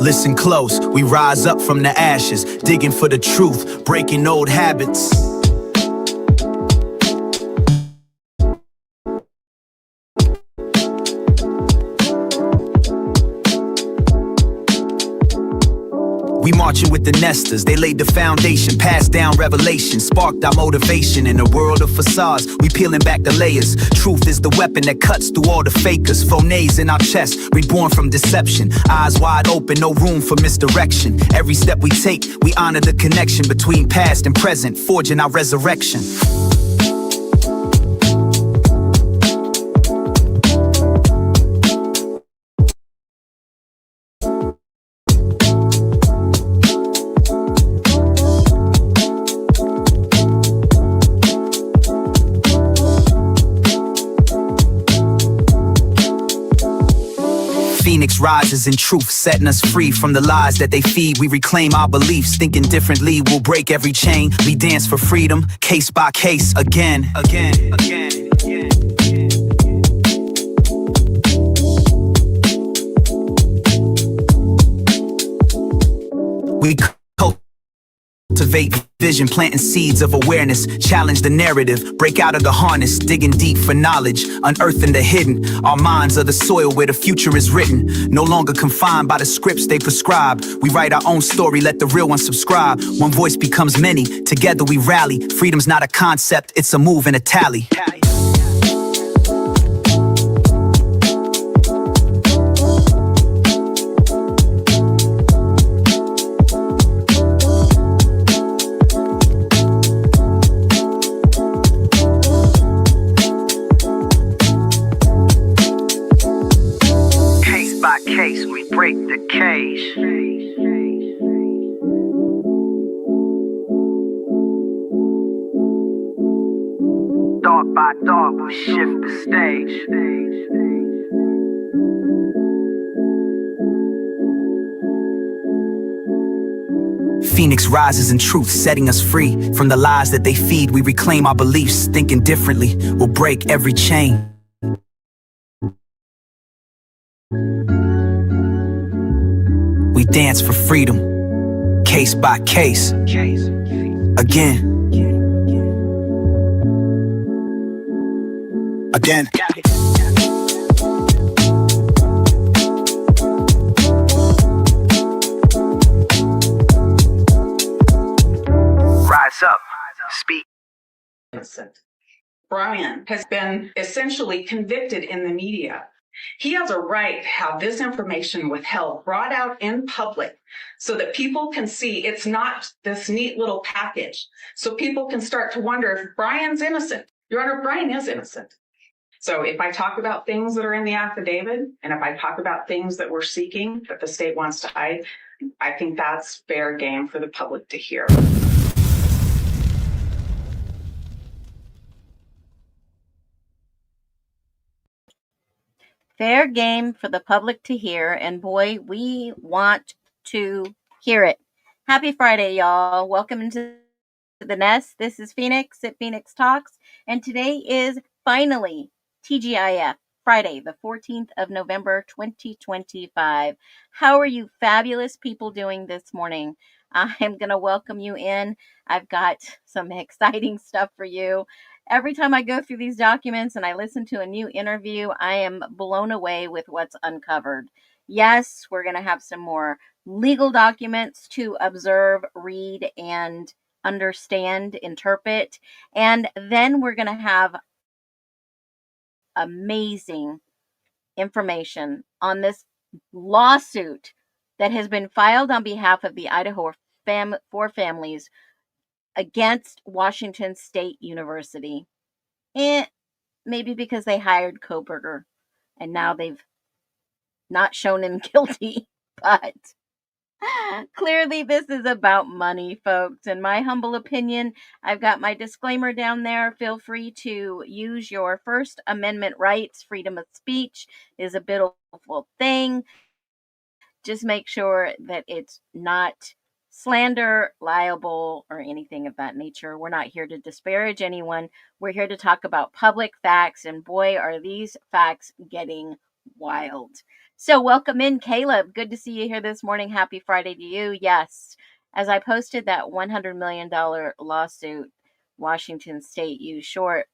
Listen close, we rise up from the ashes, digging for the truth, breaking old habits. We marching with the nesters, they laid the foundation, passed down revelation, sparked our motivation in a world of facades. We peeling back the layers. Truth is the weapon that cuts through all the fakers. Phonets in our chest, reborn from deception. Eyes wide open, no room for misdirection. Every step we take, we honor the connection between past and present, forging our resurrection. Phoenix rises in truth, setting us free from the lies that they feed. We reclaim our beliefs, thinking differently, we'll break every chain. We dance for freedom, case by case, again. We cultivate vision, planting seeds of awareness, challenge the narrative, break out of the harness, digging deep for knowledge, unearthing the hidden. Our minds are the soil where the future is written, no longer confined by the scripts they prescribe. We write our own story, let the real one subscribe. One voice becomes many, together we rally. Freedom's not a concept, it's a move and a tally. Case, we break the cage. Dog by dog, we shift the stage. Phoenix rises in truth, setting us free from the lies that they feed. We reclaim our beliefs, thinking differently, we'll break every chain. We dance for freedom, case by case, again. Rise up, speak. Brian has been essentially convicted in the media. He has a right to have this information withheld, brought out in public, so that people can see it's not this neat little package. So people can start to wonder if Brian's innocent. Your Honor, Brian is innocent. So if I talk about things that are in the affidavit, and if I talk about things that we're seeking that the state wants to hide, I think that's fair game for the public to hear. Fair game for the public to hear, and boy, we want to hear it. Happy Friday, y'all. Welcome into the nest. This is Phoenix at Phoenix Talks, and today is finally TGIF, Friday, the 14th of November, 2025. How are you fabulous people doing this morning? I'm going to welcome you in. I've got some exciting stuff for you. Every time I go through these documents and I listen to a new interview, I am blown away with what's uncovered. Yes, we're going to have some more legal documents to observe, read, and understand, interpret. And then we're going to have amazing information on this lawsuit that has been filed on behalf of the IDAHO4 families against Washington State University. Maybe because they hired Kohberger and now they've not shown him guilty, but clearly this is about money, folks. In my humble opinion, I've got my disclaimer down there. Feel free to use your First Amendment rights. Freedom of speech is a beautiful thing. Just make sure that it's not slander, liable, or anything of that nature. We're not here to disparage anyone. We're here to talk about public facts, and boy, are these facts getting wild. So welcome in, Caleb. Good to see you here this morning. Happy Friday to you. Yes, as I posted that $100 million lawsuit, Washington State used short,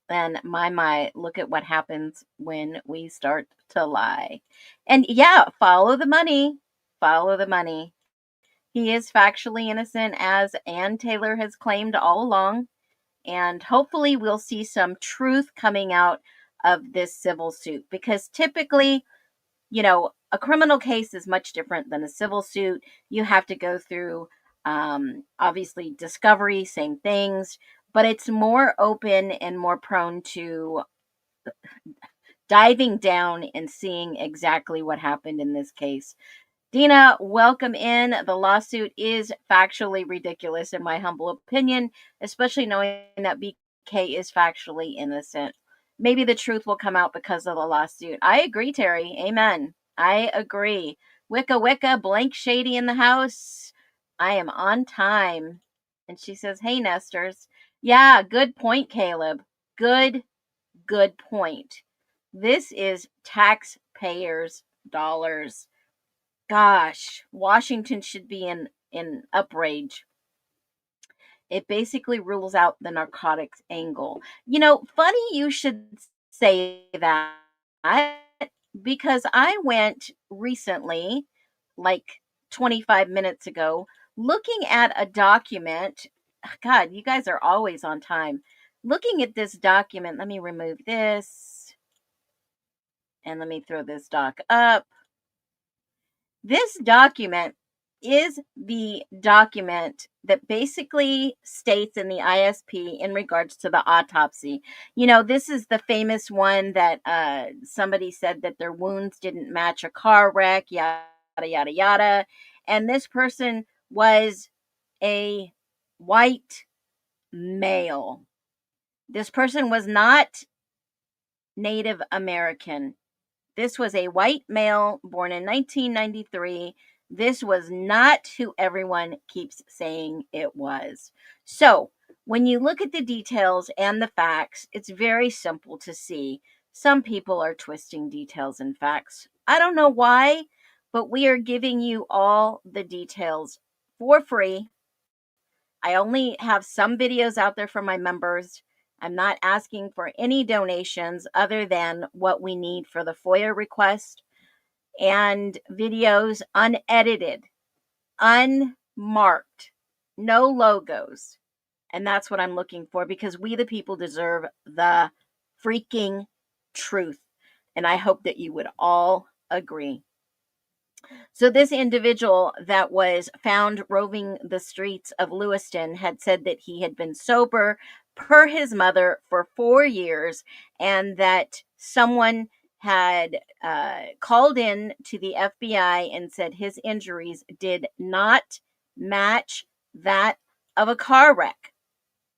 then my, look at what happens when we start to lie. And yeah, follow the money. Follow the money. He is factually innocent, as Ann Taylor has claimed all along. And hopefully we'll see some truth coming out of this civil suit, because typically, a criminal case is much different than a civil suit. You have to go through, obviously, discovery, same things, but it's more open and more prone to diving down and seeing exactly what happened in this case. Dina, welcome in. The lawsuit is factually ridiculous, in my humble opinion, especially knowing that BK is factually innocent. Maybe the truth will come out because of the lawsuit. I agree, Terry. Amen. I agree. Wicca Wicca, blank shady in the house. I am on time. And she says, hey, Nesters. Yeah, good point, Caleb. Good point. This is taxpayers' dollars. Gosh, Washington should be in uprage. It basically rules out the narcotics angle. Funny you should say that, because I went recently, like 25 minutes ago, looking at a document. God, you guys are always on time. Looking at this document, let me remove this and let me throw this doc up. This document is the document that basically states in the ISP in regards to the autopsy. This is the famous one that somebody said that their wounds didn't match a car wreck, yada, yada, yada. And this person was a white male. This person was not Native American. This was a white male born in 1993. This was not who everyone keeps saying it was. So, when you look at the details and the facts, it's very simple to see. Some people are twisting details and facts. I don't know why, but we are giving you all the details for free. I only have some videos out there for my members. I'm not asking for any donations other than what we need for the FOIA request, and videos unedited, unmarked, no logos. And that's what I'm looking for, because we the people deserve the freaking truth. And I hope that you would all agree. So this individual that was found roving the streets of Lewiston had said that he had been sober, per his mother, for 4 years, and that someone had called in to the FBI and said his injuries did not match that of a car wreck.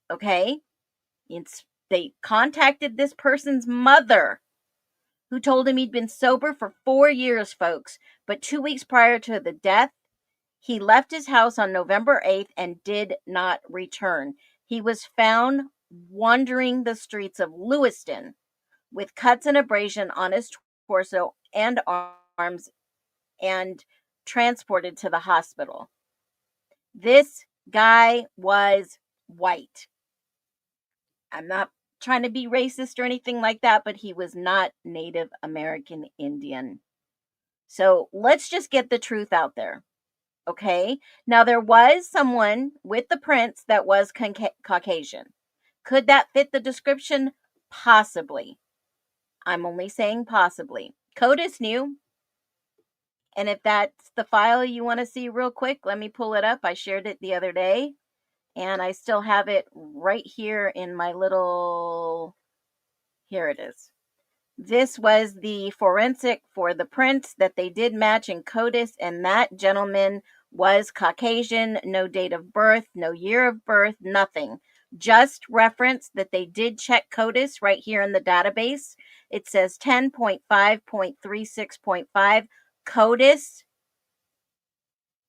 Okay? They contacted this person's mother, who told him he'd been sober for 4 years, folks. But 2 weeks prior to the death, he left his house on November 8th and did not return. He was found wandering the streets of Lewiston with cuts and abrasion on his torso and arms, and transported to the hospital. This guy was white. I'm not trying to be racist or anything like that, but he was not Native American Indian. So let's just get the truth out there. Okay? Now, there was someone with the prints that was Caucasian. Could that fit the description? Possibly. I'm only saying possibly. CODIS knew. And if that's the file you want to see real quick, let me pull it up. I shared it the other day, and I still have it right here in my little... Here it is. This was the forensic for the prints that they did match in CODIS, and that gentleman was Caucasian, no date of birth, no year of birth, nothing. Just reference that they did check CODIS right here in the database. It says 10.5.36.5 CODIS,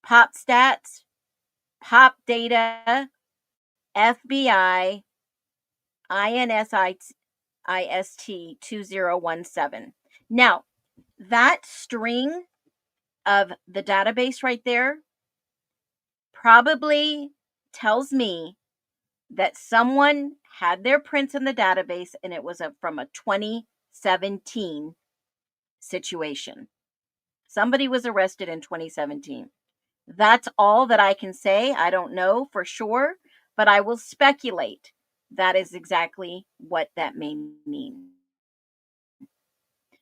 Pop Stats, Pop Data, FBI, INSIT 2017. Now, that string of the database right there probably tells me that someone had their prints in the database and it was from a 2017 situation. Somebody was arrested in 2017. That's all that I can say. I don't know for sure, but I will speculate that is exactly what that may mean.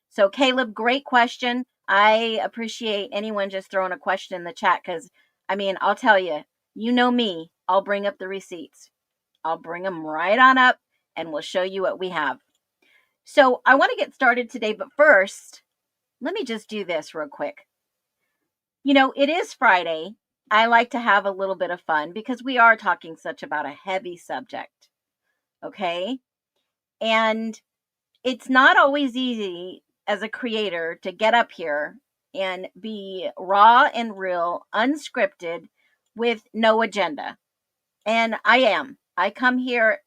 So, Caleb, great question. I appreciate anyone just throwing a question in the chat because, I mean, I'll tell you, you know me, I'll bring up the receipts. I'll bring them right on up and we'll show you what we have. So, I want to get started today, but first, let me just do this real quick. You know, it is Friday. I like to have a little bit of fun because we are talking such about a heavy subject. Okay? And it's not always easy as a creator to get up here and be raw and real, unscripted, with no agenda. And I am. I come here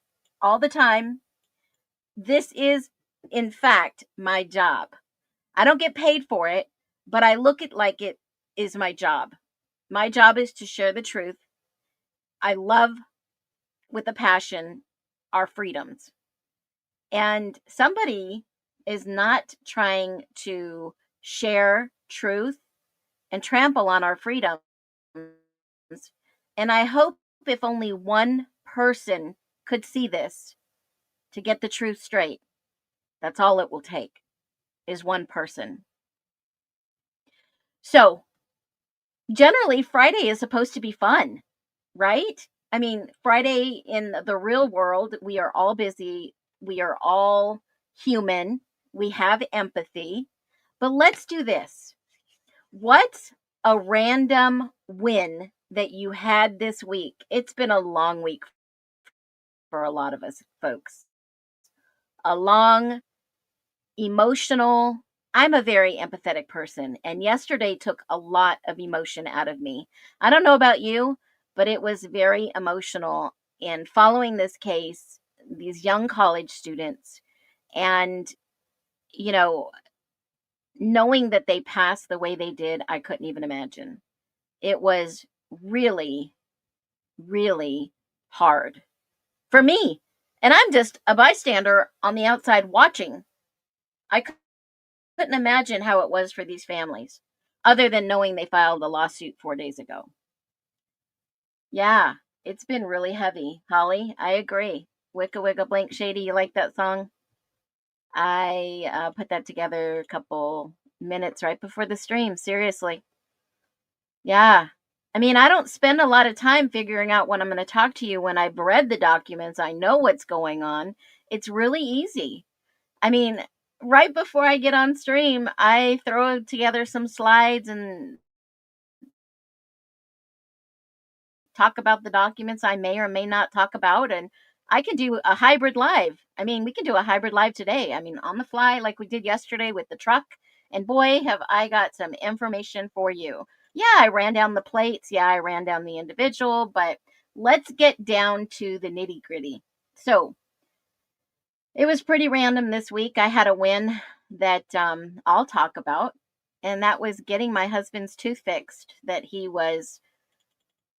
all the time. This is, in fact, my job. I don't get paid for it, but I look at like it is my job. My job is to share the truth. I love with a passion our freedoms. And somebody is not trying to share truth and trample on our freedoms. And I hope if only one person could see this to get the truth straight, that's all it will take is one person. So, generally, Friday is supposed to be fun, right? I mean, Friday in the real world, we are all busy. We are all human. We have empathy. But let's do this. What's a random win that you had this week? It's been a long week for a lot of us folks. A long, emotional, I'm a very empathetic person, and yesterday took a lot of emotion out of me. I don't know about you, but it was very emotional in following this case, these young college students, and, you know, knowing that they passed the way they did, I couldn't even imagine. It was really, really hard for me. And I'm just a bystander on the outside watching. I couldn't imagine how it was for these families, other than knowing they filed a lawsuit 4 days ago. Yeah, it's been really heavy. Holly, I agree. Wicka Wicka Blank Shady, you like that song? I put that together a couple minutes right before the stream. Seriously. Yeah. I mean, I don't spend a lot of time figuring out what I'm going to talk to you when I've read the documents. I know what's going on. It's really easy. I mean, right before I get on stream, I throw together some slides and talk about the documents I may or may not talk about. And I can do a hybrid live. I mean, we can do a hybrid live today. I mean, on the fly, like we did yesterday with the truck. And boy, have I got some information for you. Yeah, I ran down the plates. Yeah, I ran down the individual. But let's get down to the nitty gritty. So it was pretty random this week. I had a win that I'll talk about. And that was getting my husband's tooth fixed that he was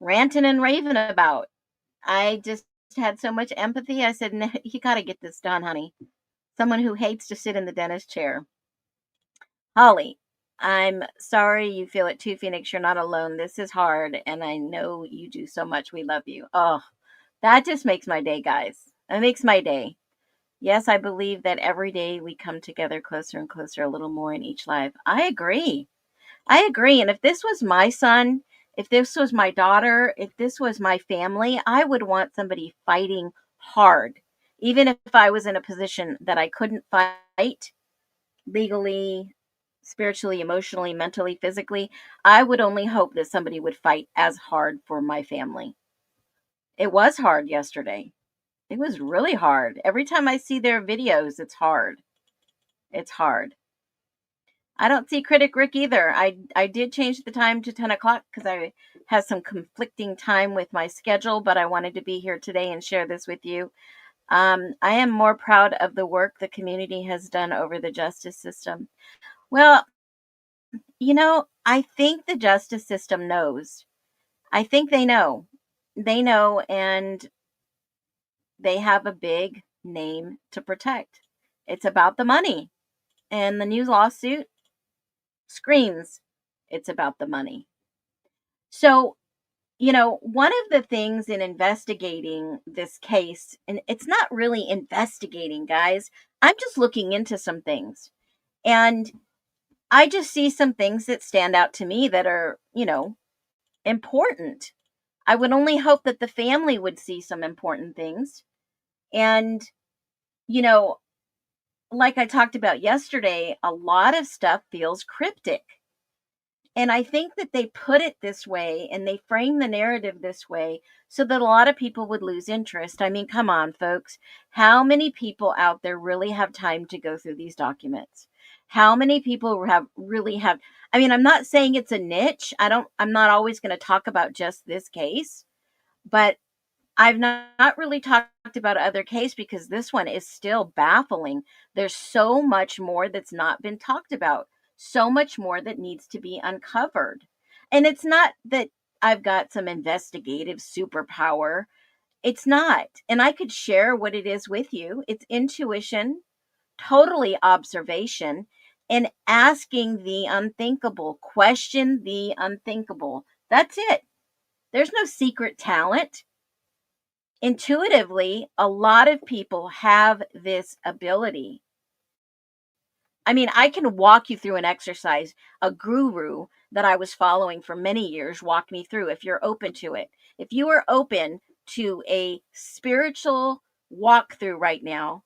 ranting and raving about. I just had so much empathy. I said, no, you got to get this done, honey. Someone who hates to sit in the dentist chair. Holly, I'm sorry you feel it too, Phoenix. You're not alone. This is hard, and I know you do so much. We love you. Oh, that just makes my day, guys. It makes my day. Yes, I believe that every day we come together closer and closer a little more in each life. I agree. I agree. And if this was my son, if this was my daughter, if this was my family, I would want somebody fighting hard. Even if I was in a position that I couldn't fight legally, spiritually, emotionally, mentally, physically, I would only hope that somebody would fight as hard for my family. It was hard yesterday. It was really hard. Every time I see their videos, it's hard. It's hard. I don't see Critic Rick either. I did change the time to 10 o'clock because I have some conflicting time with my schedule, but I wanted to be here today and share this with you. I am more proud of the work the community has done over the justice system. Well, I think the justice system knows. I think they know. They know, and they have a big name to protect. It's about the money. And the new lawsuit screams it's about the money. So, one of the things in investigating this case, and it's not really investigating, guys, I'm just looking into some things. And I just see some things that stand out to me that are, important. I would only hope that the family would see some important things. And, you know, like I talked about yesterday, a lot of stuff feels cryptic. And I think that they put it this way and they frame the narrative this way so that a lot of people would lose interest. I mean, come on, folks. How many people out there really have time to go through these documents? How many people have I mean, I'm not saying it's a niche. I'm not always going to talk about just this case, but I've not really talked about other case because this one is still baffling. There's so much more that's not been talked about, so much more that needs to be uncovered. And it's not that I've got some investigative superpower. It's not. And I could share what it is with you. It's intuition, totally observation, and asking the unthinkable. Question the unthinkable. That's it. There's no secret talent. Intuitively, a lot of people have this ability. I mean, I can walk you through an exercise. A guru that I was following for many years walked me through if you're open to it. If you are open to a spiritual walkthrough right now,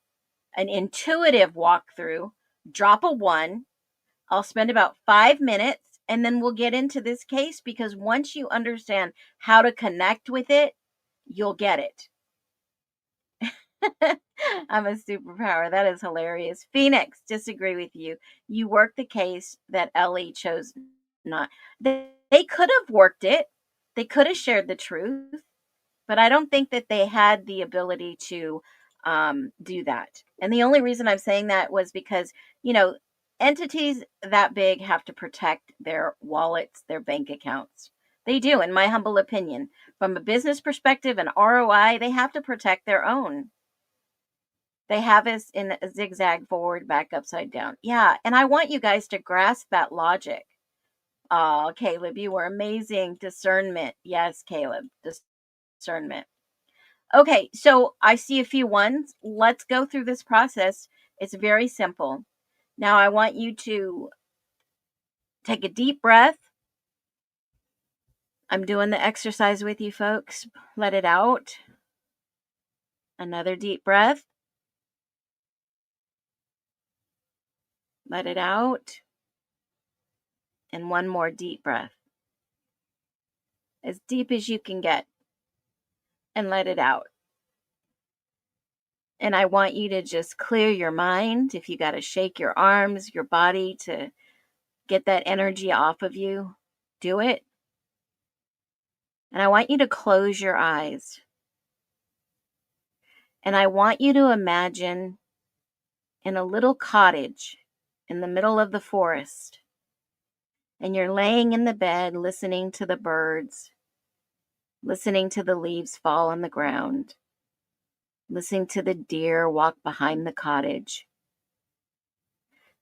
an intuitive walkthrough, drop a 1. I'll spend about 5 minutes and then we'll get into this case because once you understand how to connect with it, you'll get it. I'm a superpower. That is hilarious. Phoenix, disagree with you. You worked the case that Ellie chose not. They could have worked it. They could have shared the truth, but I don't think that they had the ability to do that. And the only reason I'm saying that was because, entities that big have to protect their wallets, their bank accounts. They do, in my humble opinion. From a business perspective and ROI, they have to protect their own. They have us in a zigzag forward, back, upside down. Yeah, and I want you guys to grasp that logic. Oh, Caleb, you were amazing. Discernment. Yes, Caleb, discernment. Okay, so I see a few ones. Let's go through this process. It's very simple. Now I want you to take a deep breath. I'm doing the exercise with you, folks. Let it out. Another deep breath. Let it out. And one more deep breath. As deep as you can get. And let it out. And I want you to just clear your mind. If you got to shake your arms, your body to get that energy off of you, do it. And I want you to close your eyes. And I want you to imagine in a little cottage in the middle of the forest. And you're laying in the bed listening to the birds, listening to the leaves fall on the ground, listening to the deer walk behind the cottage.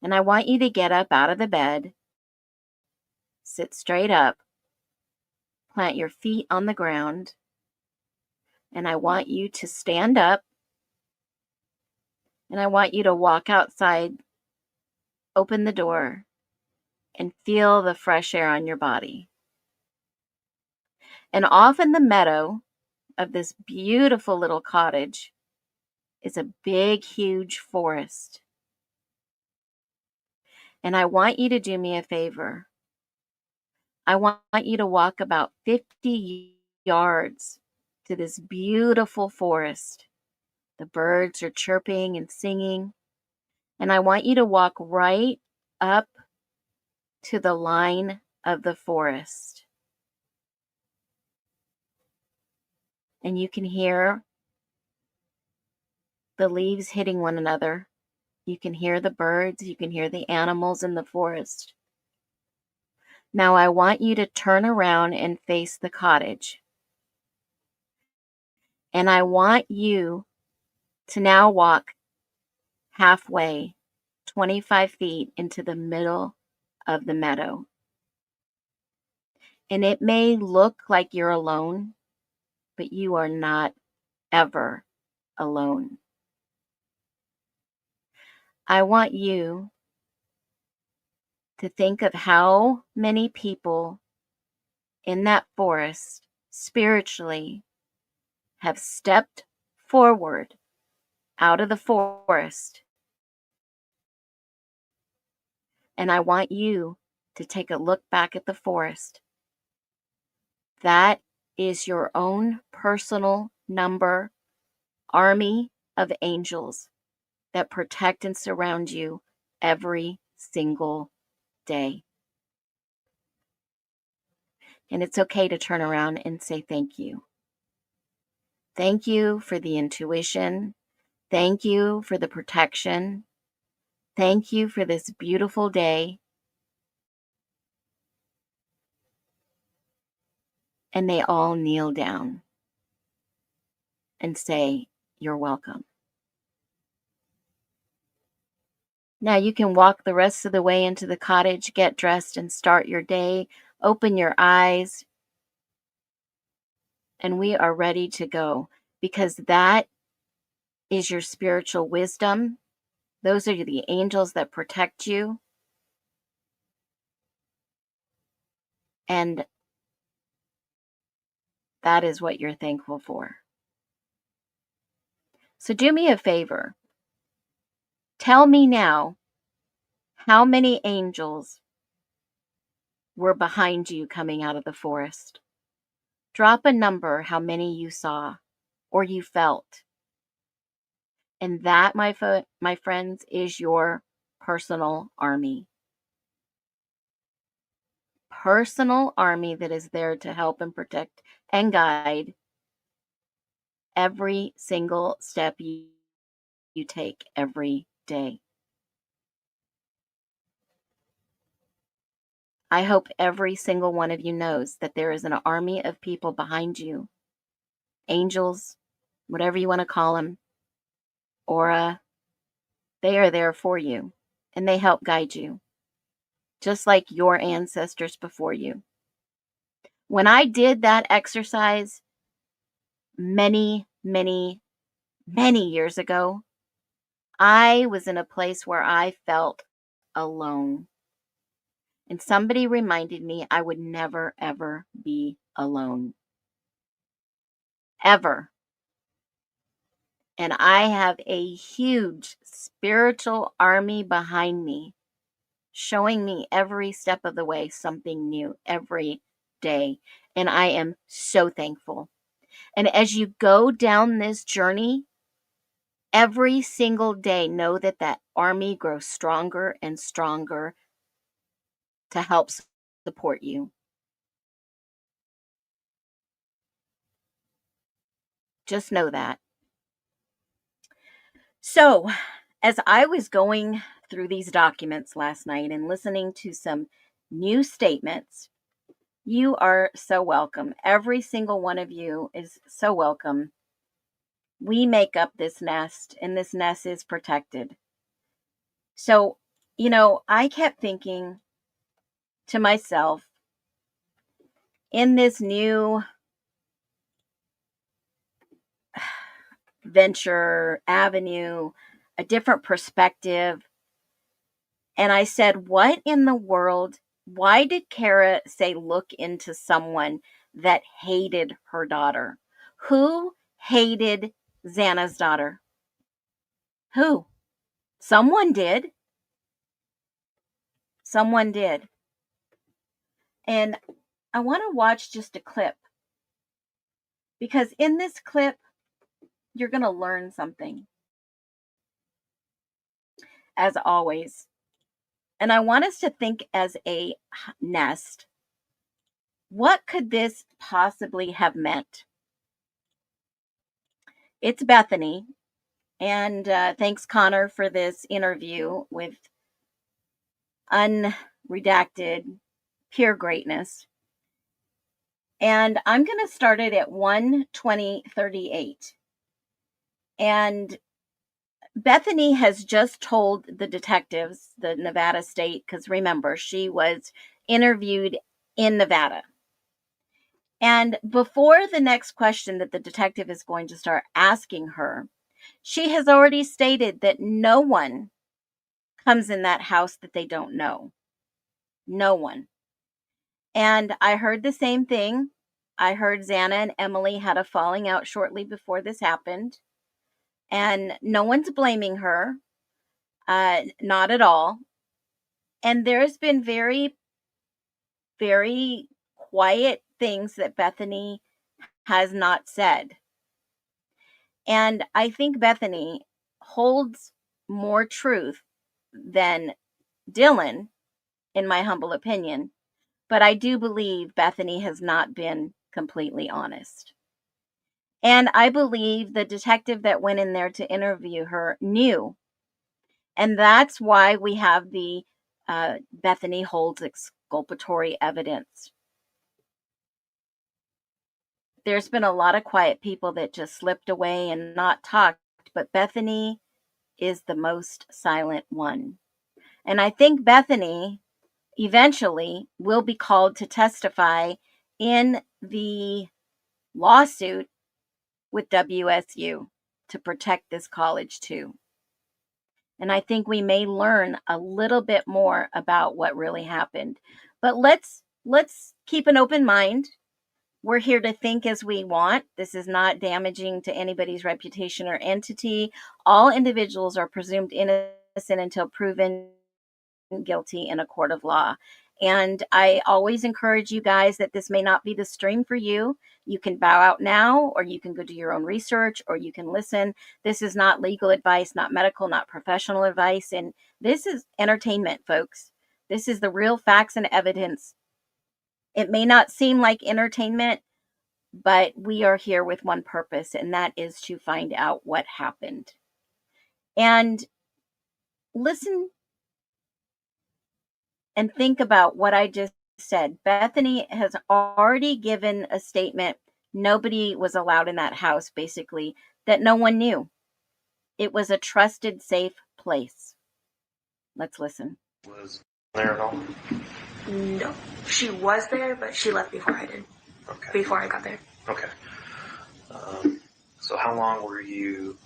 And I want you to get up out of the bed, sit straight up, plant your feet on the ground, and I want you to stand up, and I want you to walk outside, open the door, and feel the fresh air on your body. And off in the meadow of this beautiful little cottage is a big, huge forest. And I want you to do me a favor. I want you to walk about 50 yards to this beautiful forest. The birds are chirping and singing. And I want you to walk right up to the line of the forest. And you can hear the leaves hitting one another. You can hear the birds. You can hear the animals in the forest. Now I want you to turn around and face the cottage. And I want you to now walk halfway, 25 feet into the middle of the meadow. And it may look like you're alone, but you are not ever alone. I want you to think of how many people in that forest spiritually have stepped forward out of the forest. And I want you to take a look back at the forest. That is your own personal number, army of angels that protect and surround you every single day. And it's okay to turn around and say thank you. Thank you for the intuition. Thank you for the protection. Thank you for this beautiful day. And they all kneel down and say, "You're welcome." Now you can walk the rest of the way into the cottage, get dressed, and start your day. Open your eyes, and we are ready to go, because that is your spiritual wisdom. Those are the angels that protect you. And that is what you're thankful for. So do me a favor. Tell me now how many angels were behind you coming out of the forest. Drop a number how many you saw or you felt. And that, my friends, is your personal army. Personal army that is there to help and protect and guide every single step you take every day. I hope every single one of you knows that there is an army of people behind you. Angels, whatever you want to call them, aura, they are there for you, and they help guide you, just like your ancestors before you. When I did that exercise many, many, many years ago, I was in a place where I felt alone. And somebody reminded me I would never, ever be alone. Ever. And I have a huge spiritual army behind me, showing me every step of the way something new every day. And I am so thankful. And as you go down this journey, every single day, know that that army grows stronger and stronger to help support you. Just know that. So, as I was going through these documents last night and listening to some new statements, you are so welcome. Every single one of you is so welcome. We make up this nest, and this nest is protected. So, I kept thinking to myself, in this new venture avenue, a different perspective, and I said, what in the world? Why did Kara say look into someone that hated her daughter? Who hated Xana's daughter? Who? Someone did. Someone did. And I want to watch just a clip, because in this clip, you're going to learn something, as always. And I want us to think as a nest. What could this possibly have meant? It's Bethany. And thanks, Connor, for this interview with unredacted pure greatness. And I'm going to start it at 1:20:38. And Bethany has just told the detectives, the Nevada State, because remember, she was interviewed in Nevada. And before the next question that the detective is going to start asking her, she has already stated that no one comes in that house that they don't know. No one. And I heard the same thing. I heard Xana and Emily had a falling out shortly before this happened. And no one's blaming her. Not at all. And there's been very, very quiet things that Bethany has not said. And I think Bethany holds more truth than Dylan, in my humble opinion. But I do believe Bethany has not been completely honest. And I believe the detective that went in there to interview her knew. And that's why we have the Bethany holds exculpatory evidence. There's been a lot of quiet people that just slipped away and not talked, but Bethany is the most silent one. And I think Bethany eventually will be called to testify in the lawsuit with WSU to protect this college too. And I think we may learn a little bit more about what really happened. But let's keep an open mind. We're here to think as we want. This is not damaging to anybody's reputation or entity. All individuals are presumed innocent until proven guilty in a court of law. And I always encourage you guys that this may not be the stream for you. You can bow out now, or you can go do your own research, or you can listen. This is not legal advice, not medical, not professional advice. And this is entertainment, folks. This is the real facts and evidence. It may not seem like entertainment, but we are here with one purpose, and that is to find out what happened. And listen and think about what I just said. Bethany has already given a statement. Nobody was allowed in that house, basically, that no one knew. It was a trusted, safe place. Let's listen. Was there at all? No. She was there, but she left before I did. Okay. Before I got there. Okay. So how long were you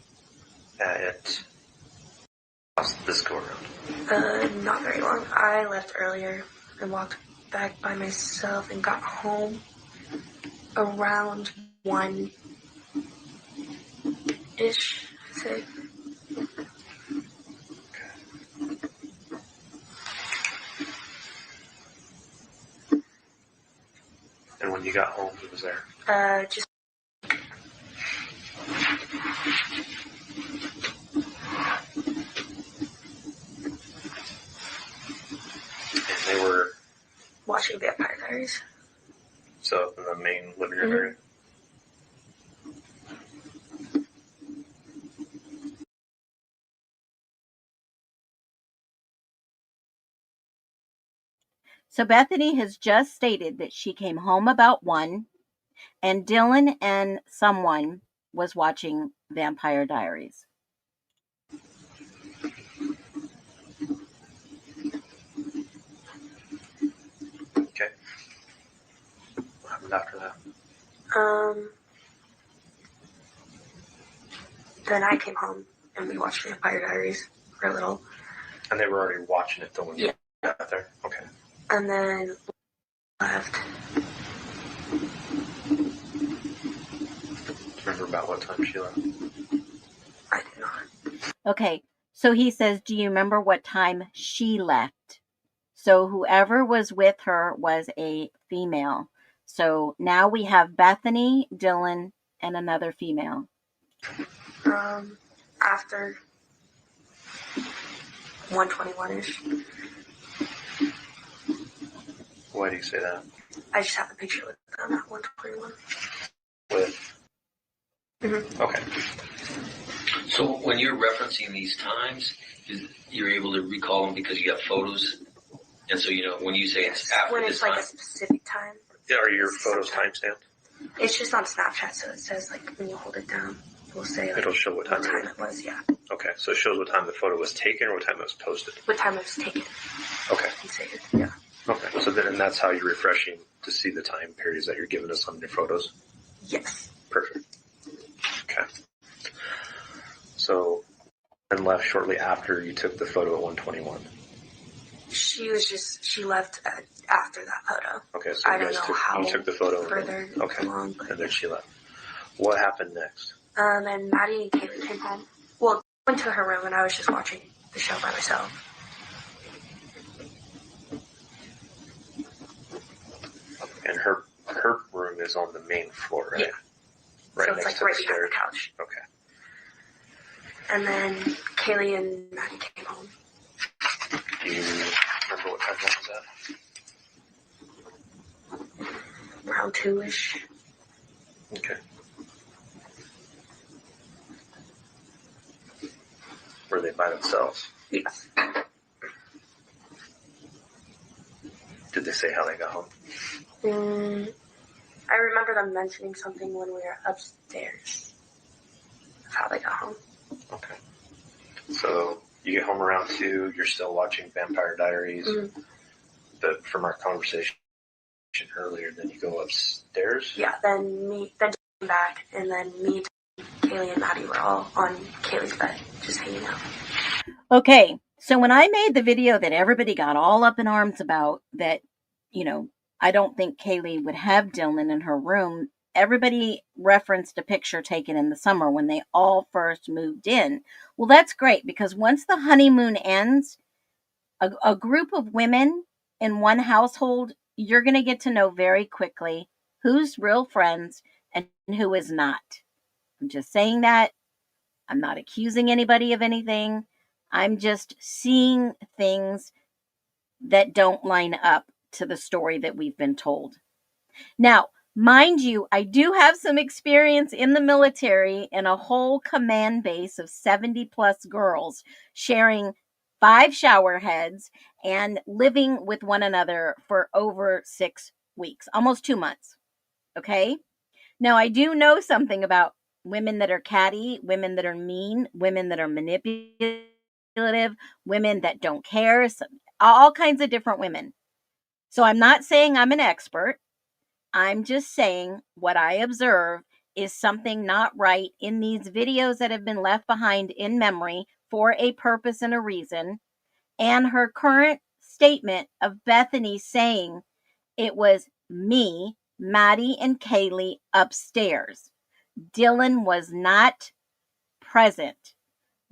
at this go around? Not very long. I left earlier and walked back by myself and got home around 1-ish, I'd say. And when you got home, who was there? Just And they were watching Vampire Diaries. so in the main living room area. So Bethany has just stated that she came home about 1, and Dylan and someone was watching Vampire Diaries. Okay. What happened after that? Then I came home and we watched Vampire Diaries for a little. And they were already watching it though when you got there? Okay. And then left. Do you remember about what time she left? I did not. Okay, so he says, do you remember what time she left? So whoever was with her was a female. So now we have Bethany, Dylan, and another female. After 1:21-ish. Why do you say that? I just have a picture with them at 1:21. With? Mm-hmm. Okay. So when you're referencing these times, you're able to recall them because you have photos And so, when you say it's after When this it's like time, a specific time. Are your photos timestamped? It's just on Snapchat, so it says like when you hold it down, it will say like, It'll show what time it was. Yeah. Okay, so it shows what time the photo was taken or what time it was posted. What time it was taken Okay. and saved. Yeah. Okay. So then, and that's how you're refreshing to see the time periods that you're giving us on your photos. Yes. Perfect. Okay. So, and left shortly after you took the photo at 121. She left after that photo. Okay, so I don't know how you took the photo further along, but and then she left. What happened next? And Maddie and Kaylee came home. Well, I went to her room and I was just watching the show by myself. And her room is on the main floor, right? Yeah. Right so it's next like to right the behind stairs. the couch. Okay. And then Kaylee and Maddie came home. Do you remember what time that was at? Around 2-ish. Okay. Were they by themselves? Yes. Did they say how they got home? I remember them mentioning something when we were upstairs of how they got home. Okay. So you get home around 2, you're still watching Vampire Diaries. Mm-hmm. But from our conversation earlier, then you go upstairs? Yeah, then came back, and then me, Kaylee, and Maddie were all on Kaylee's bed, just hanging out. Okay, so when I made the video that everybody got all up in arms about, that, I don't think Kaylee would have Dylan in her room, everybody referenced a picture taken in the summer when they all first moved in. Well, that's great, because once the honeymoon ends, a group of women in one household, you're going to get to know very quickly who's real friends and who is not. I'm just saying that. I'm not accusing anybody of anything. I'm just seeing things that don't line up to the story that we've been told. Now, mind you, I do have some experience in the military in a whole command base of 70 plus girls sharing 5 shower heads and living with one another for over 6 weeks, almost 2 months. Okay? Now, I do know something about women that are catty, women that are mean, women that are manipulative, women that don't care, all kinds of different women. So I'm not saying I'm an expert. I'm just saying what I observe is something not right in these videos that have been left behind in memory for a purpose and a reason. And her current statement of Bethany saying it was me, Maddie, and Kaylee upstairs. Dylan was not present.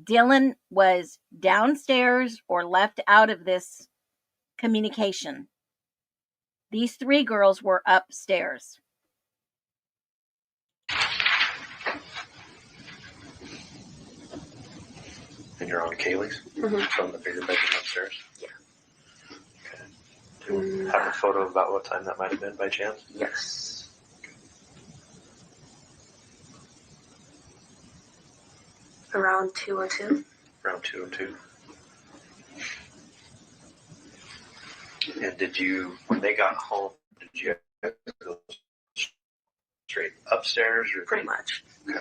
Dylan was downstairs or left out of this communication. These 3 girls were upstairs. And you're on Kaylee's? Mm-hmm. From the bigger bedroom upstairs? Yeah. Okay. Do you have a photo about what time that might have been by chance? Yes. Around 2:02. Around 2:02. And did you, when they got home, did you go straight upstairs? Or Pretty much. Okay.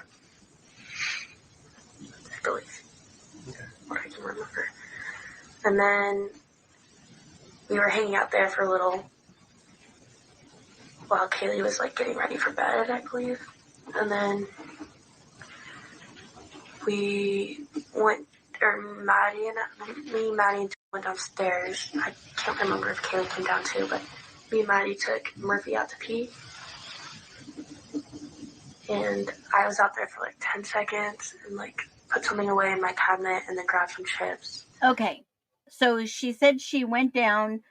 I believe. Okay. What I can remember. And then we were hanging out there for a little while Kaylee was like getting ready for bed, I believe. And then we went, or Maddie and Tim went downstairs. I can't remember if Kaylee came down too, but me and Maddie took Murphy out to pee. And I was out there for like 10 seconds and like put something away in my cabinet and then grabbed some chips. Okay, so she said she went down,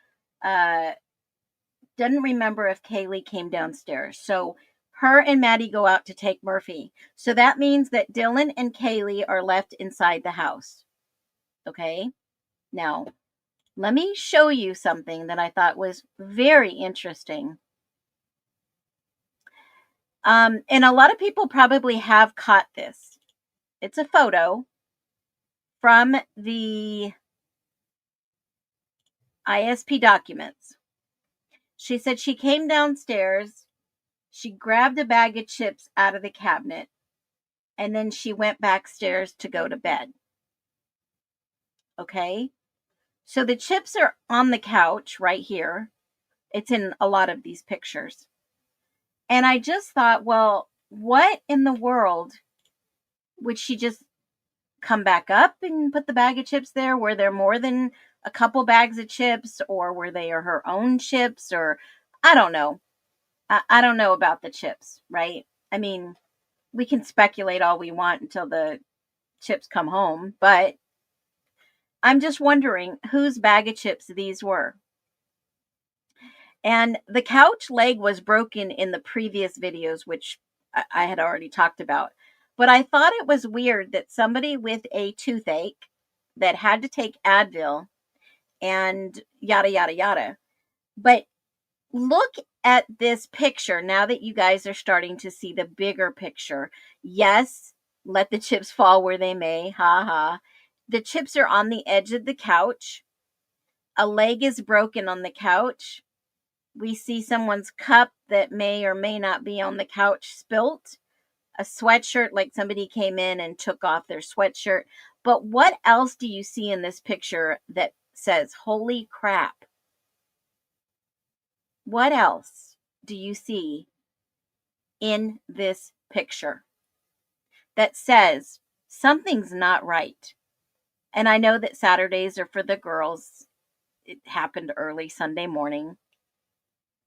doesn't remember if Kaylee came downstairs. So her and Maddie go out to take Murphy. So that means that Dylan and Kaylee are left inside the house. Okay, now let me show you something that I thought was very interesting. And a lot of people probably have caught this. It's a photo from the ISP documents. She said she came downstairs, she grabbed a bag of chips out of the cabinet, and then she went backstairs to go to bed. Okay? So the chips are on the couch right here. It's in a lot of these pictures. And I just thought, well, what in the world would she just come back up and put the bag of chips there? Were there more than a couple bags of chips, or were they her own chips? Or I don't know. I don't know about the chips, right? I mean, we can speculate all we want until the chips come home, but I'm just wondering whose bag of chips these were. And the couch leg was broken in the previous videos, which I had already talked about. But I thought it was weird that somebody with a toothache that had to take Advil and yada, yada, yada. But look at this picture now that you guys are starting to see the bigger picture. Yes, let the chips fall where they may. Ha ha. The chips are on the edge of the couch. A leg is broken on the couch. We see someone's cup that may or may not be on the couch spilt. A sweatshirt, like somebody came in and took off their sweatshirt. But what else do you see in this picture that says, holy crap? What else do you see in this picture that says something's not right? And I know that Saturdays are for the girls. It happened early Sunday morning.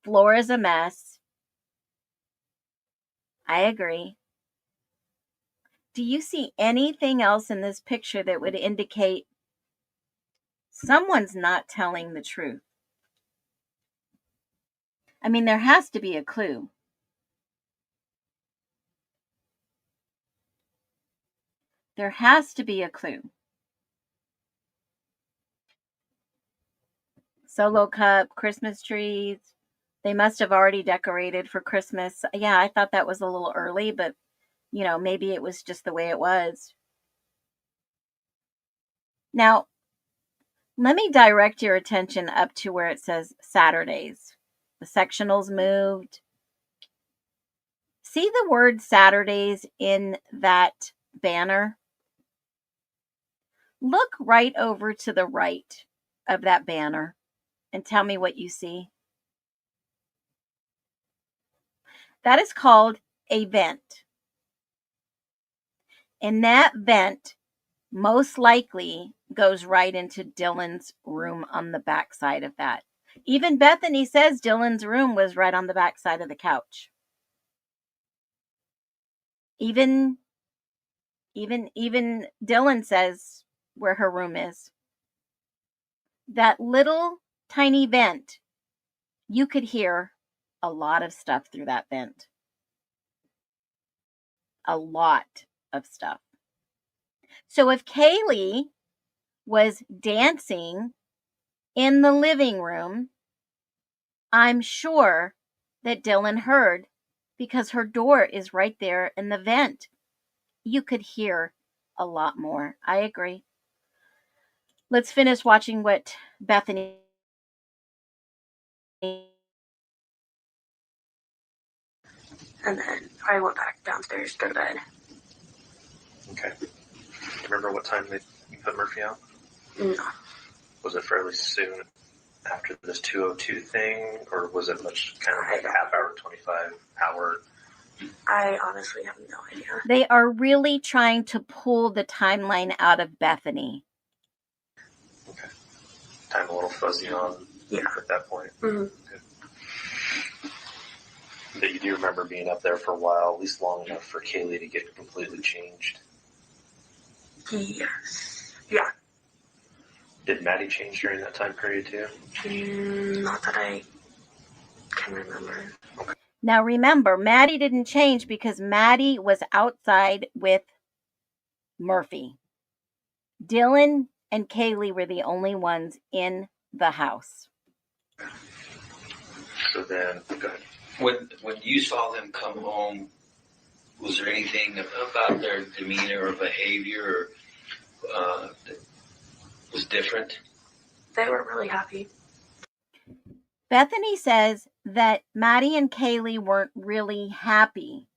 Floor is a mess. I agree. Do you see anything else in this picture that would indicate someone's not telling the truth? I mean, there has to be a clue. There has to be a clue. Solo cup, Christmas trees. They must have already decorated for Christmas. Yeah, I thought that was a little early, but maybe it was just the way it was. Now, let me direct your attention up to where it says Saturdays. The sectionals moved. See the word Saturdays in that banner? Look right over to the right of that banner and tell me what you see. That is called a vent. And that vent most likely goes right into Dylan's room on the back side of that. Even Bethany says Dylan's room was right on the back side of the couch. Even Dylan says where her room is. That little tiny vent, you could hear a lot of stuff through that vent. A lot of stuff. So if Kaylee was dancing in the living room, I'm sure that Dylan heard, because her door is right there in the vent. You could hear a lot more. I agree. Let's finish watching what Bethany. And then I went back downstairs to go to bed. Okay. Remember what time you put Murphy out? No. Was it fairly soon after this 2:02 thing, or was it much kind of like a half hour, 25 hour? I honestly have no idea. They are really trying to pull the timeline out of Bethany. Okay. Time a little fuzzy on at that point. Mm-hmm. Okay. But you do remember being up there for a while, at least long enough for Kaylee to get completely changed. Yes. Yeah. Did Maddie change during that time period too? Not that I can remember. Okay. Now remember, Maddie didn't change because Maddie was outside with Murphy. Dylan and Kaylee were the only ones in the house. So then, go ahead. When you saw them come home, was there anything about their demeanor or behavior that was different? They weren't really happy. Bethany says that Maddie and Kaylee weren't really happy.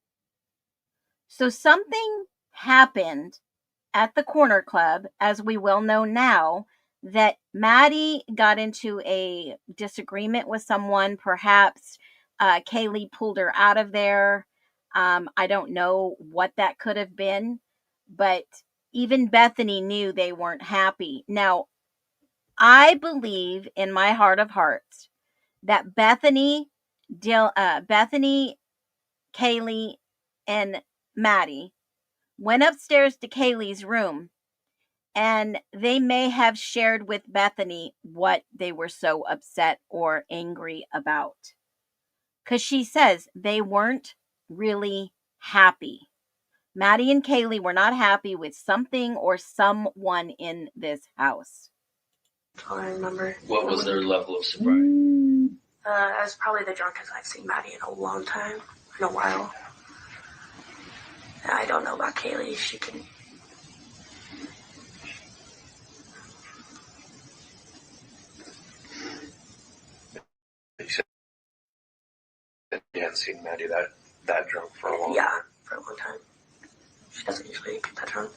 So something happened at the Corner Club, as we well know now, that Maddie got into a disagreement with someone. Perhaps Kaylee pulled her out of there. I don't know what that could have been, but even Bethany knew they weren't happy. Now, I believe in my heart of hearts that Bethany, Kaylee, and Maddie went upstairs to Kaylee's room, and they may have shared with Bethany what they were so upset or angry about. Because she says they weren't really happy. Maddie and Kaylee were not happy with something or someone in this house. All I remember. What was their level of sobriety? I was probably the drunkest I've seen Maddie in a long time, in a while. And I don't know about Kaylee. She can. You said you hadn't seen Maddie that drunk for a long time. Yeah, for a long time. She doesn't usually get that drunk.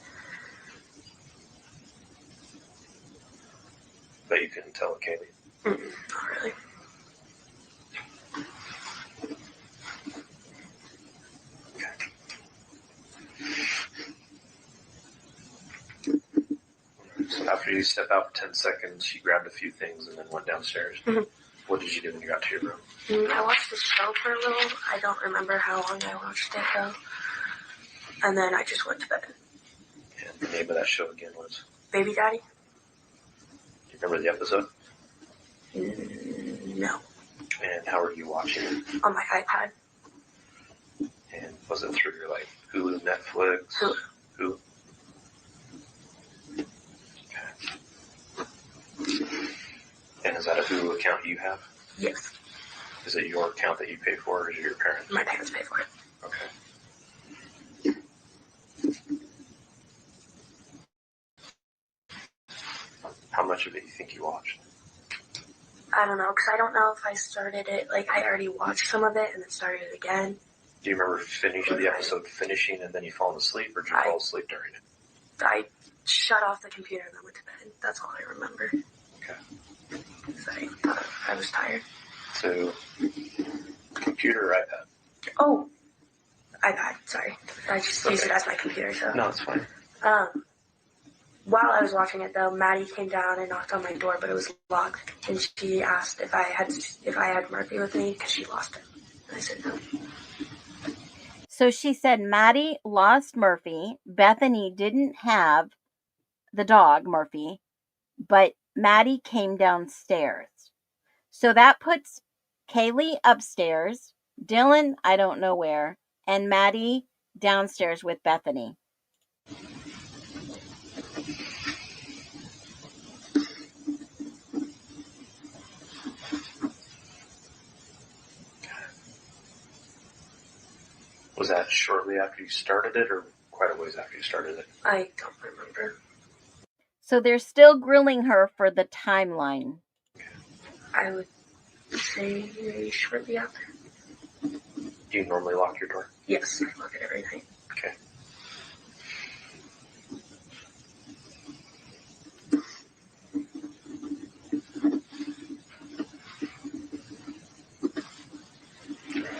But you couldn't tell Kaylee. Not really. So after you stepped out for 10 seconds, she grabbed a few things and then went downstairs. Mhm. What did you do when you got to your room? I watched the show for a little. I don't remember how long I watched it, though. And then I just went to bed. And the name of that show again was? Baby Daddy? Do you remember the episode? No. And how were you watching it? On my iPad. And was it through your, like, Hulu, Netflix? Hulu. Hulu? And is that a Hulu account you have? Yes. Is it your account that you pay for, or is it your parents? My parents pay for it. Okay. How much of it you think you watched? I don't know, because I don't know if I started it, like, I already watched some of it and then started it again. Do you remember the episode finishing and then you falling asleep, or did you fall asleep during it? I shut off the computer and then went to bed. That's all I remember. Okay. Because I thought I was tired. So, computer or iPad? Oh, iPad, sorry. I just used it as my computer, so. No, it's fine. While I was watching it, though, Maddie came down and knocked on my door, but it was locked. And she asked if I had Murphy with me because she lost it. And I said no. So she said Maddie lost Murphy. Bethany didn't have the dog, Murphy, but Maddie came downstairs. So that puts Kaylee upstairs, Dylan, I don't know where, and Maddie downstairs with Bethany. Was that shortly after you started it, or quite a ways after you started it? I don't remember. So they're still grilling her for the timeline. I would say shortly after. Do you normally lock your door? Yes, I lock it every night. Okay.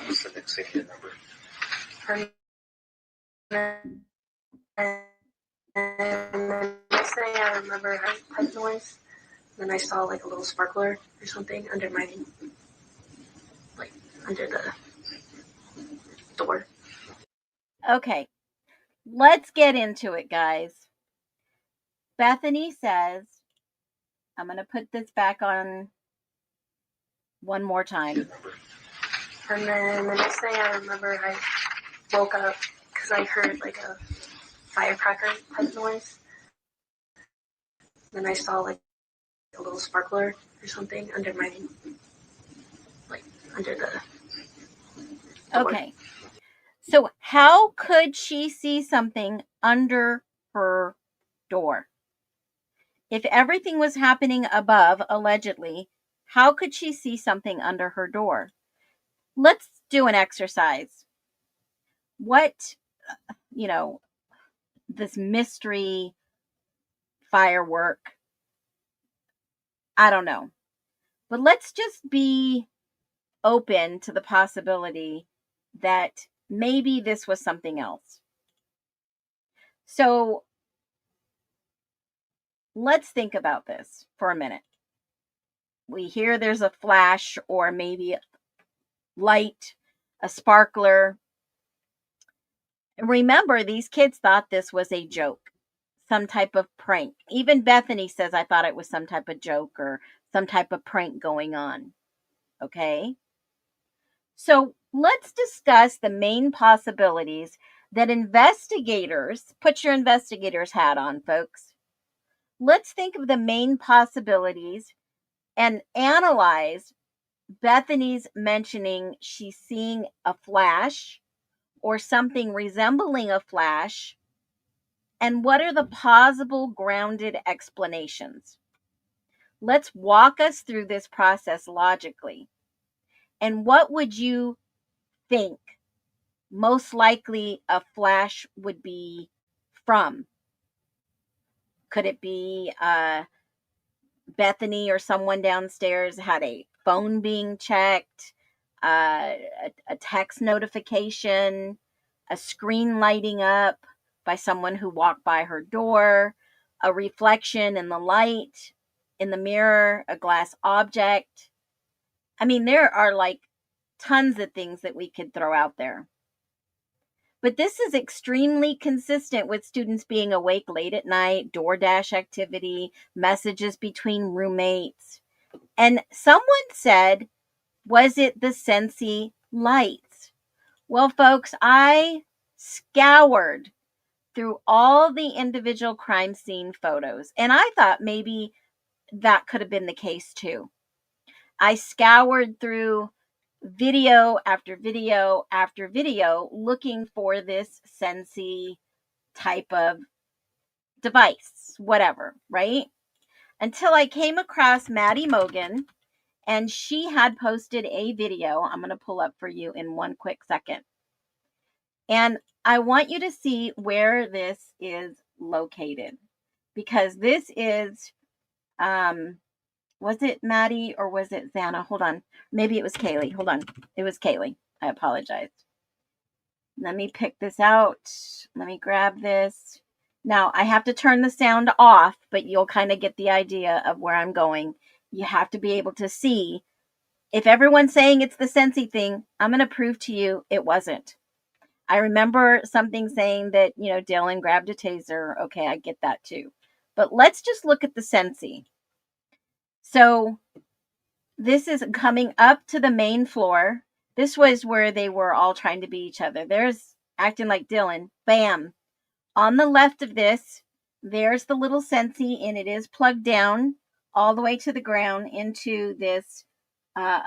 What's the next thing you remember? And the next thing I remember, I heard pipe noise. Then I saw like a little sparkler or something under the door. Okay, let's get into it, guys. Bethany says, I'm going to put this back on one more time. And then the next thing I remember, I woke up because I heard like a firecracker type noise. Then I saw like a little sparkler or something under the door. Okay. So how could she see something under her door? If everything was happening above, allegedly, How could she see something under her door? Let's do an exercise. What, this mystery firework, I don't know. But let's just be open to the possibility that maybe this was something else. So let's think about this for a minute. We hear there's a flash or maybe light, a sparkler. Remember, these kids thought this was a joke, some type of prank. Even Bethany says, I thought it was some type of joke or some type of prank going on. Okay? So let's discuss the main possibilities that investigators, put your investigator's hat on, folks. Let's think of the main possibilities and analyze Bethany's mentioning she's seeing a flash or something resembling a flash. And what are the plausible grounded explanations? Let's walk us through this process logically. And what would you think most likely a flash would be from? Could it be Bethany or someone downstairs had a phone being checked, a text notification, a screen lighting up by someone who walked by her door, a reflection in the light, in the mirror, a glass object? I mean, there are like tons of things that we could throw out there. But this is extremely consistent with students being awake late at night, DoorDash activity, messages between roommates. And someone said, was it the Scentsy lights? Well, folks, I scoured through all the individual crime scene photos, and I thought maybe that could have been the case too. I scoured through video after video after video looking for this Scentsy type of device, whatever, right? Until I came across Maddie Mogan, and she had posted a video I'm going to pull up for you in one quick second. And I want you to see where this is located, because this is, was it Maddie or was it Xana? Hold on. Maybe it was Kaylee. Hold on. It was Kaylee. I apologize. Let me pick this out. Let me grab this. Now, I have to turn the sound off, but you'll kind of get the idea of where I'm going. You have to be able to see. If everyone's saying it's the Scentsy thing, I'm going to prove to you it wasn't. I remember something saying that, Dylan grabbed a taser. Okay, I get that too. But let's just look at the Scentsy. So this is coming up to the main floor. This was where they were all trying to be each other. There's acting like Dylan. Bam. On the left of this, there's the little Scentsy, and it is plugged down all the way to the ground into this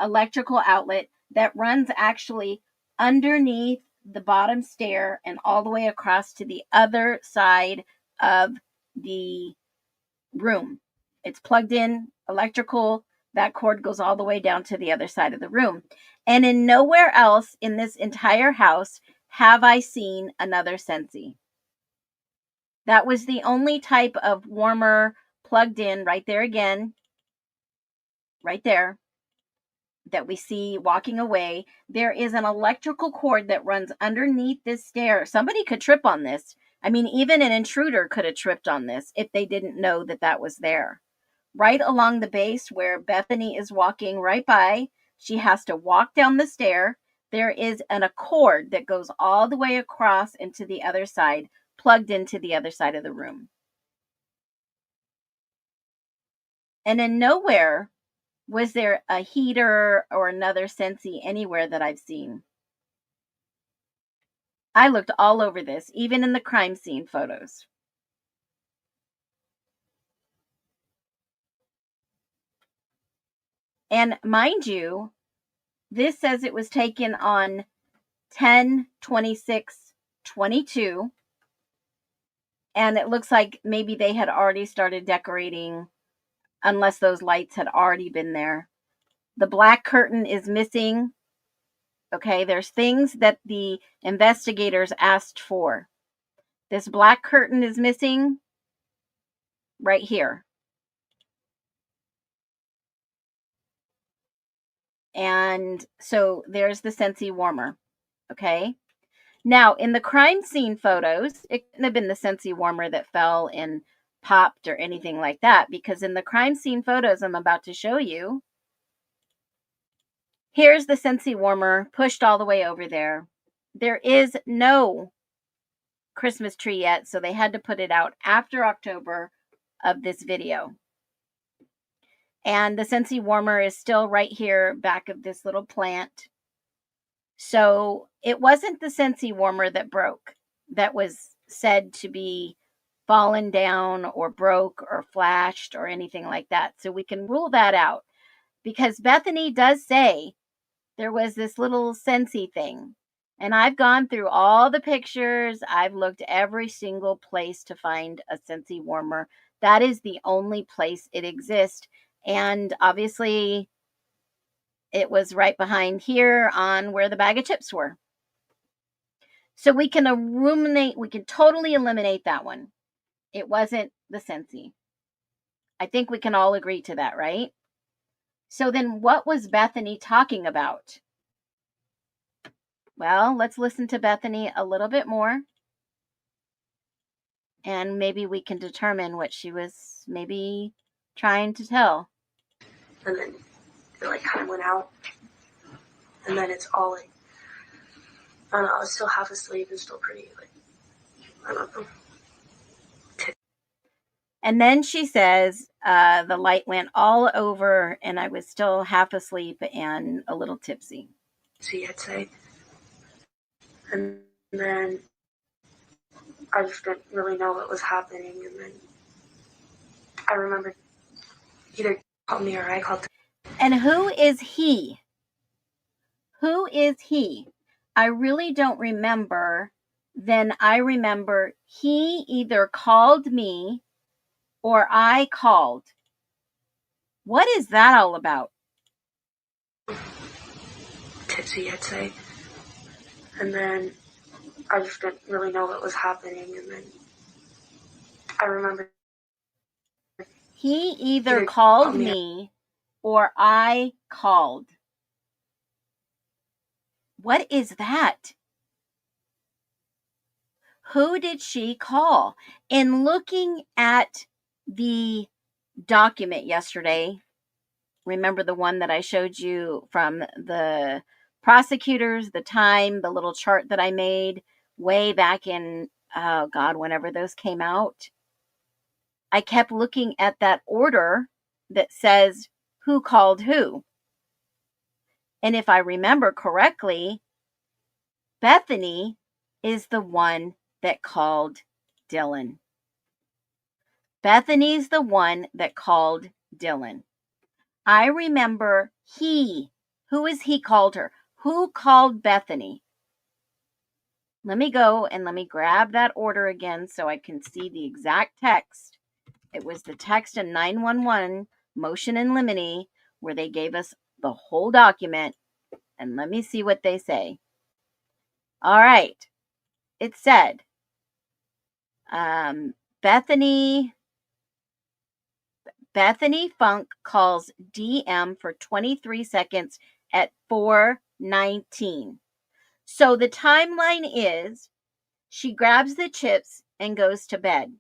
electrical outlet that runs actually underneath the bottom stair and all the way across to the other side of the room. It's plugged in, electrical. That cord goes all the way down to the other side of the room. And in nowhere else in this entire house have I seen another Scentsy. That was the only type of warmer plugged in right there again, right there, that we see walking away. There is an electrical cord that runs underneath this stair. Somebody could trip on this. I mean, even an intruder could have tripped on this if they didn't know that that was there. Right along the base where Bethany is walking right by, she has to walk down the stair. There is a cord that goes all the way across into the other side, plugged into the other side of the room. And in nowhere was there a heater or another Scentsy anywhere that I've seen. I looked all over this, even in the crime scene photos. And mind you, this says it was taken on 10/26/22. And it looks like maybe they had already started decorating, unless those lights had already been there. The black curtain is missing. Okay, there's things that the investigators asked for. This black curtain is missing right here. And so there's the Scentsy warmer. Okay. Now, in the crime scene photos, it couldn't have been the Scentsy warmer that fell and popped or anything like that, because in the crime scene photos I'm about to show you, here's the Scentsy warmer pushed all the way over there. There is no Christmas tree yet, so they had to put it out after October of this video. And the Scentsy warmer is still right here back of this little plant. So it wasn't the Scentsy warmer that broke, that was said to be fallen down or broke or flashed or anything like that. So we can rule that out, because Bethany does say there was this little Scentsy thing. And I've gone through all the pictures. I've looked every single place to find a Scentsy warmer. That is the only place it exists. And obviously it was right behind here on where the bag of chips were. So we can totally eliminate that one. It wasn't the Scentsy. I think we can all agree to that, right? So then what was Bethany talking about? Well, let's listen to Bethany a little bit more. And maybe we can determine what she was maybe trying to tell. And then it like kind of went out. And then it's all like, I don't know, I was still half asleep and still pretty, like, I don't know. And then she says, the light went all over and I was still half asleep and a little tipsy. See, I'd say. And then I just didn't really know what was happening. And then I remember either called me or I called. And who is he? Who is he? I really don't remember. Then I remember he either called me or I called. What is that all about? Tipsy, I'd say. And then I just didn't really know what was happening. And then I remember he either called me or I called. What is that? Who did she call? In looking at the document yesterday, remember the one that I showed you from the prosecutors, the time, the little chart that I made way back in, oh God, whenever those came out. I kept looking at that order that says who called who. And if I remember correctly, Bethany is the one that called Dylan. Bethany's the one that called Dylan. I remember who is he called her? Who called Bethany? Let me go and let me grab that order again so I can see the exact text. It was the text in 911, motion in limine, where they gave us the whole document. And let me see what they say. All right. It said, Bethany Funk calls DM for 23 seconds at 4:19. So the timeline is she grabs the chips and goes to bed.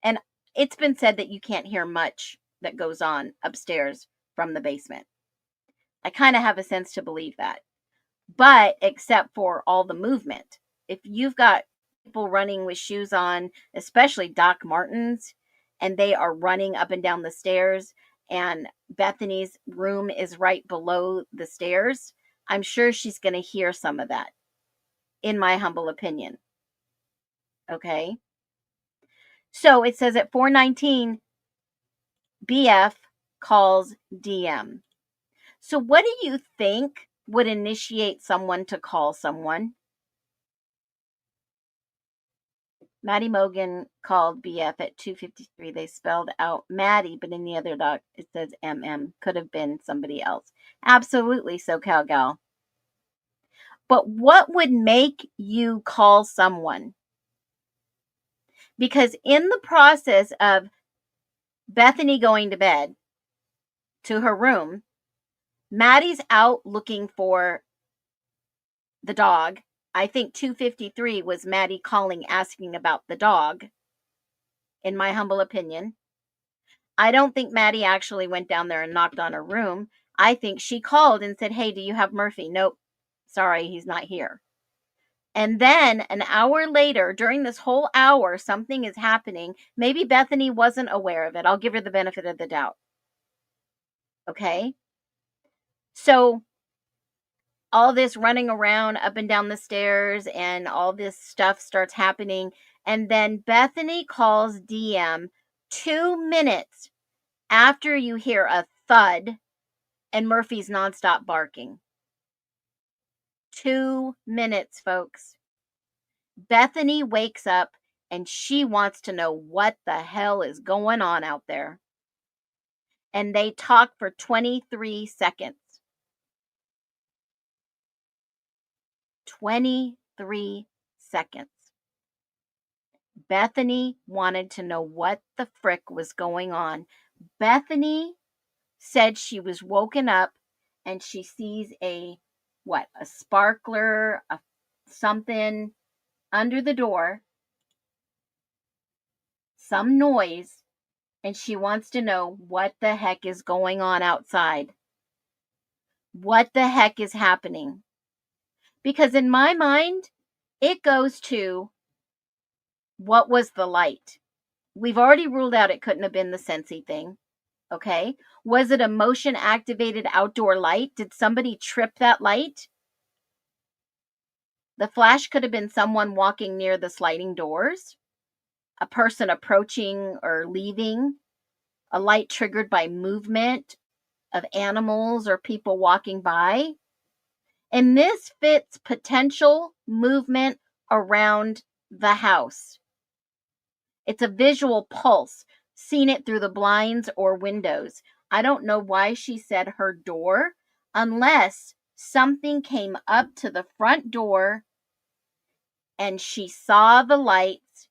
And it's been said that you can't hear much that goes on upstairs from the basement. I kind of have a sense to believe that. But except for all the movement. If you've got people running with shoes on, especially Doc Martens, and they are running up and down the stairs, and Bethany's room is right below the stairs, I'm sure she's going to hear some of that, in my humble opinion. Okay? So it says at 4:19, BF calls DM. So what do you think would initiate someone to call someone? Maddie Mogan called BF at 2:53. They spelled out Maddie, but in the other doc it says MM. Could have been somebody else. Absolutely, SoCal Gal. But what would make you call someone? Because in the process of Bethany going to bed, to her room, Maddie's out looking for the dog. I think 2:53 was Maddie calling, asking about the dog, in my humble opinion. I don't think Maddie actually went down there and knocked on her room. I think she called and said, hey, do you have Murphy? Nope. Sorry, he's not here. And then an hour later, during this whole hour, something is happening. Maybe Bethany wasn't aware of it. I'll give her the benefit of the doubt. Okay? So all this running around up and down the stairs and all this stuff starts happening. And then Bethany calls DM 2 minutes after you hear a thud and Murphy's nonstop barking. 2 minutes, folks. Bethany wakes up and she wants to know what the hell is going on out there. And they talk for 23 seconds. 23 seconds. Bethany wanted to know what the frick was going on. Bethany said she was woken up and she sees a sparkler, something under the door, some noise, and she wants to know what the heck is going on outside. What the heck is happening? Because in my mind, it goes to, what was the light? We've already ruled out it couldn't have been the Scentsy thing. Okay. Was it a motion activated outdoor light? Did somebody trip that light? The flash could have been someone walking near the sliding doors, a person approaching or leaving, a light triggered by movement of animals or people walking by. And this fits potential movement around the house. It's a visual pulse, seen it through the blinds or windows. I don't know why she said her door, unless something came up to the front door and she saw the lights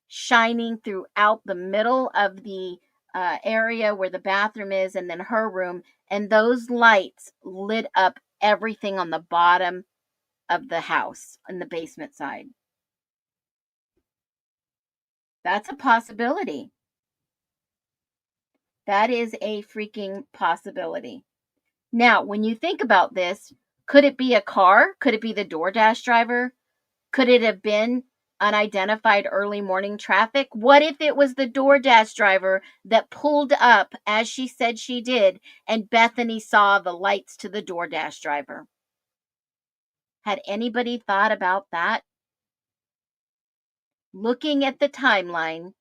shining throughout the middle of the area where the bathroom is and then her room, and those lights lit up everything on the bottom of the house on the basement side. That's a possibility. That is a freaking possibility. Now, when you think about this, could it be a car? Could it be the DoorDash driver? Could it have been unidentified early morning traffic? What if it was the DoorDash driver that pulled up as she said she did and Bethany saw the lights to the DoorDash driver? Had anybody thought about that? Looking at the timeline,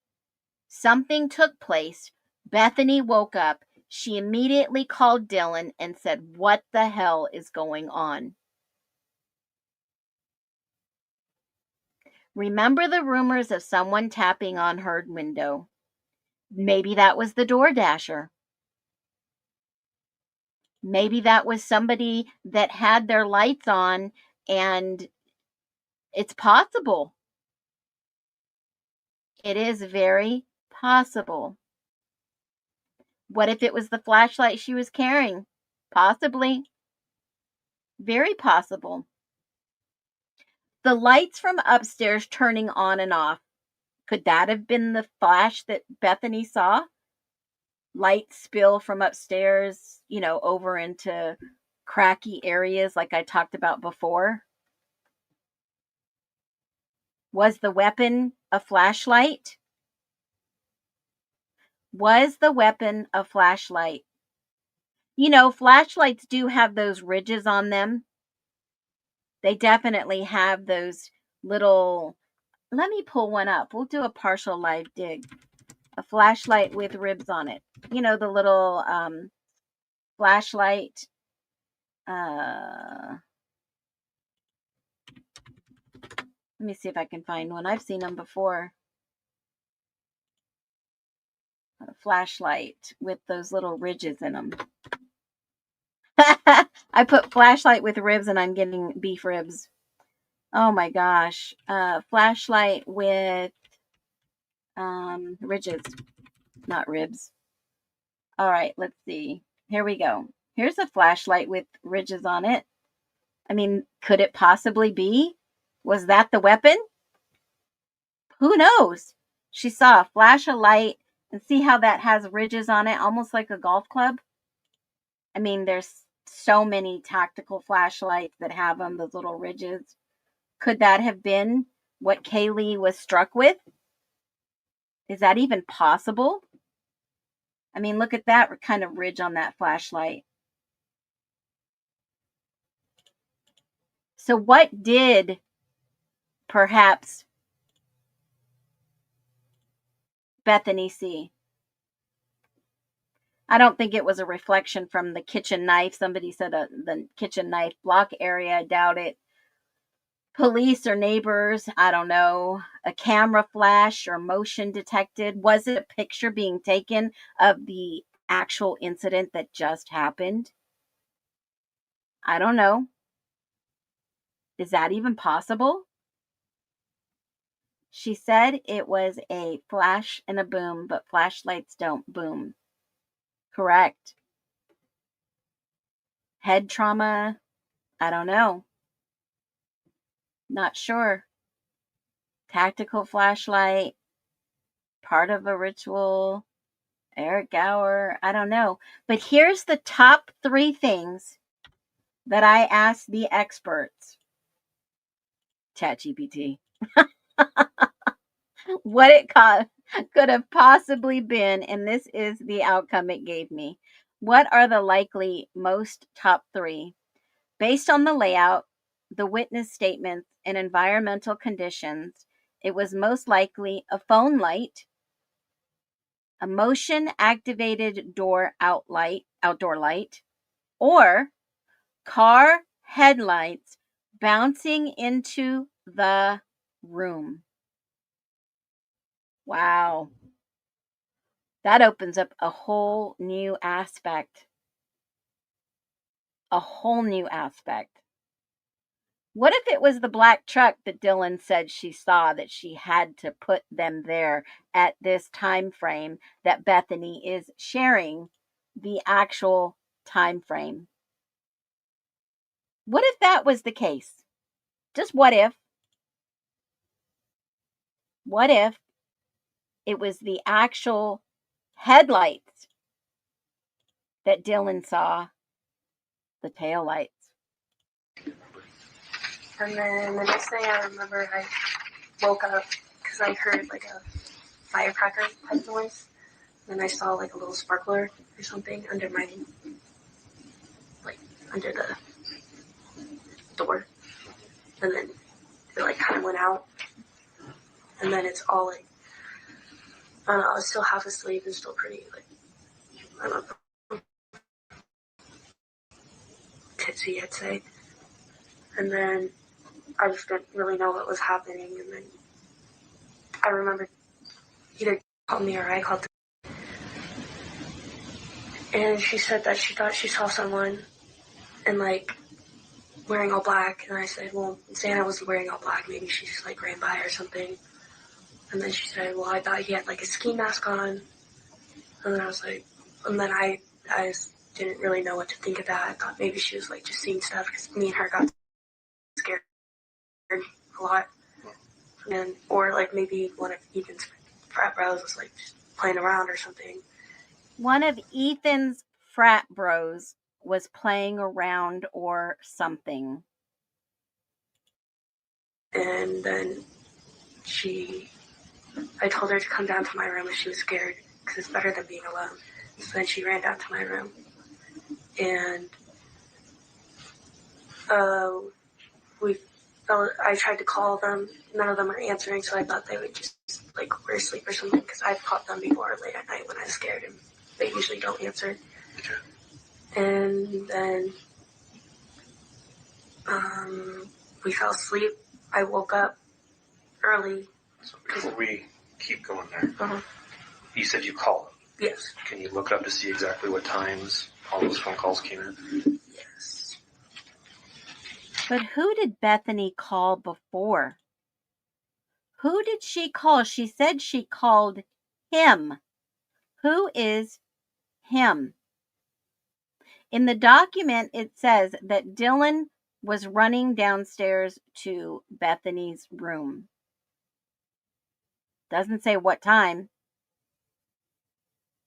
something took place. Bethany woke up. She immediately called Dylan and said, what the hell is going on? Remember the rumors of someone tapping on her window? Maybe that was the DoorDasher. Maybe that was somebody that had their lights on, and it's possible. It is very possible. What if it was the flashlight she was carrying? Possibly. Very possible. The lights from upstairs turning on and off. Could that have been the flash that Bethany saw? Light spill from upstairs, over into cracky areas like I talked about before. Was the weapon a flashlight? Was the weapon a flashlight? Flashlights do have those ridges on them. They definitely have those little, let me pull one up. We'll do a partial live dig. A flashlight with ribs on it. The little flashlight. Let me see if I can find one. I've seen them before. A flashlight with those little ridges in them. I put flashlight with ribs and I'm getting beef ribs. Oh my gosh. Flashlight with ridges, not ribs. All right, let's see. Here we go. Here's a flashlight with ridges on it. I mean, could it possibly be? Was that the weapon? Who knows? She saw a flash of light and see how that has ridges on it, almost like a golf club. I mean, there's so many tactical flashlights that have them, those little ridges. Could that have been what Kaylee was struck with? Is that even possible? I mean, look at that kind of ridge on that flashlight. So what did perhaps Bethany see? I don't think it was a reflection from the kitchen knife. Somebody said the kitchen knife block area. I doubt it. Police or neighbors, I don't know. A camera flash or motion detected. Was it a picture being taken of the actual incident that just happened? I don't know. Is that even possible? She said it was a flash and a boom, but flashlights don't boom. Correct. Head trauma? I don't know. Not sure. Tactical flashlight, part of a ritual, Eric Gower, I don't know. But here's the top 3 things that I asked the experts. ChatGPT. What it could have possibly been, and this is the outcome it gave me. What are the likely most top 3? Based on the layout, the witness statements, and environmental conditions, it was most likely a phone light, a motion-activated outdoor light, or car headlights bouncing into the room. Wow. That opens up a whole new aspect. A whole new aspect. What if it was the black truck that Dylan said she saw, that she had to put them there at this time frame that Bethany is sharing the actual time frame? What if that was the case? Just what if? What if it was the actual headlights that Dylan saw, the tail lights? And then the next thing I remember, I woke up because I heard like a firecracker type noise. And I saw like a little sparkler or something under the door. And then it like kind of went out. And then it's all like, I don't know, I was still half asleep and still pretty like, I don't know, tipsy, I'd say. And then I just didn't really know what was happening. And then I remember either called me or I called her. And she said that she thought she saw someone and like wearing all black. And I said, well, Santa wasn't wearing all black. Maybe she just like ran by or something. And then she said, well, I thought he had like a ski mask on. And then I was like, and then I just didn't really know what to think of that. I thought maybe she was like just seeing stuff because me and her got scared a lot. And or like maybe one of Ethan's frat bros was like just playing around or something. One of Ethan's frat bros was playing around or something. And then I told her to come down to my room if she was scared because it's better than being alone. So then she ran down to my room. And I tried to call them. None of them were answering, so I thought they would just like were asleep or something because I've called them before late at night when I'm scared and they usually don't answer. And then we fell asleep. I woke up early. So before we keep going there, Uh-huh. you said you called them. Yes. Can you look up to see exactly what times all those phone calls came in? Yes. But who did Bethany call before? Who did she call? She said she called him. Who is him? In the document, it says that Dylan was running downstairs to Bethany's room. Doesn't say what time.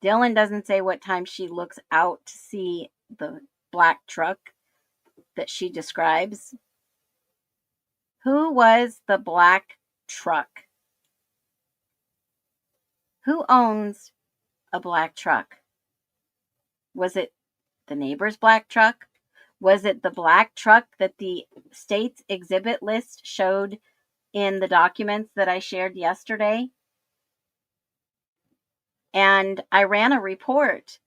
Dylan doesn't say what time she looks out to see the black truck that she describes. Who was the black truck? Who owns a black truck? Was it the neighbor's black truck? Was it the black truck that the state's exhibit list showed in the documents that I shared yesterday? And I ran a report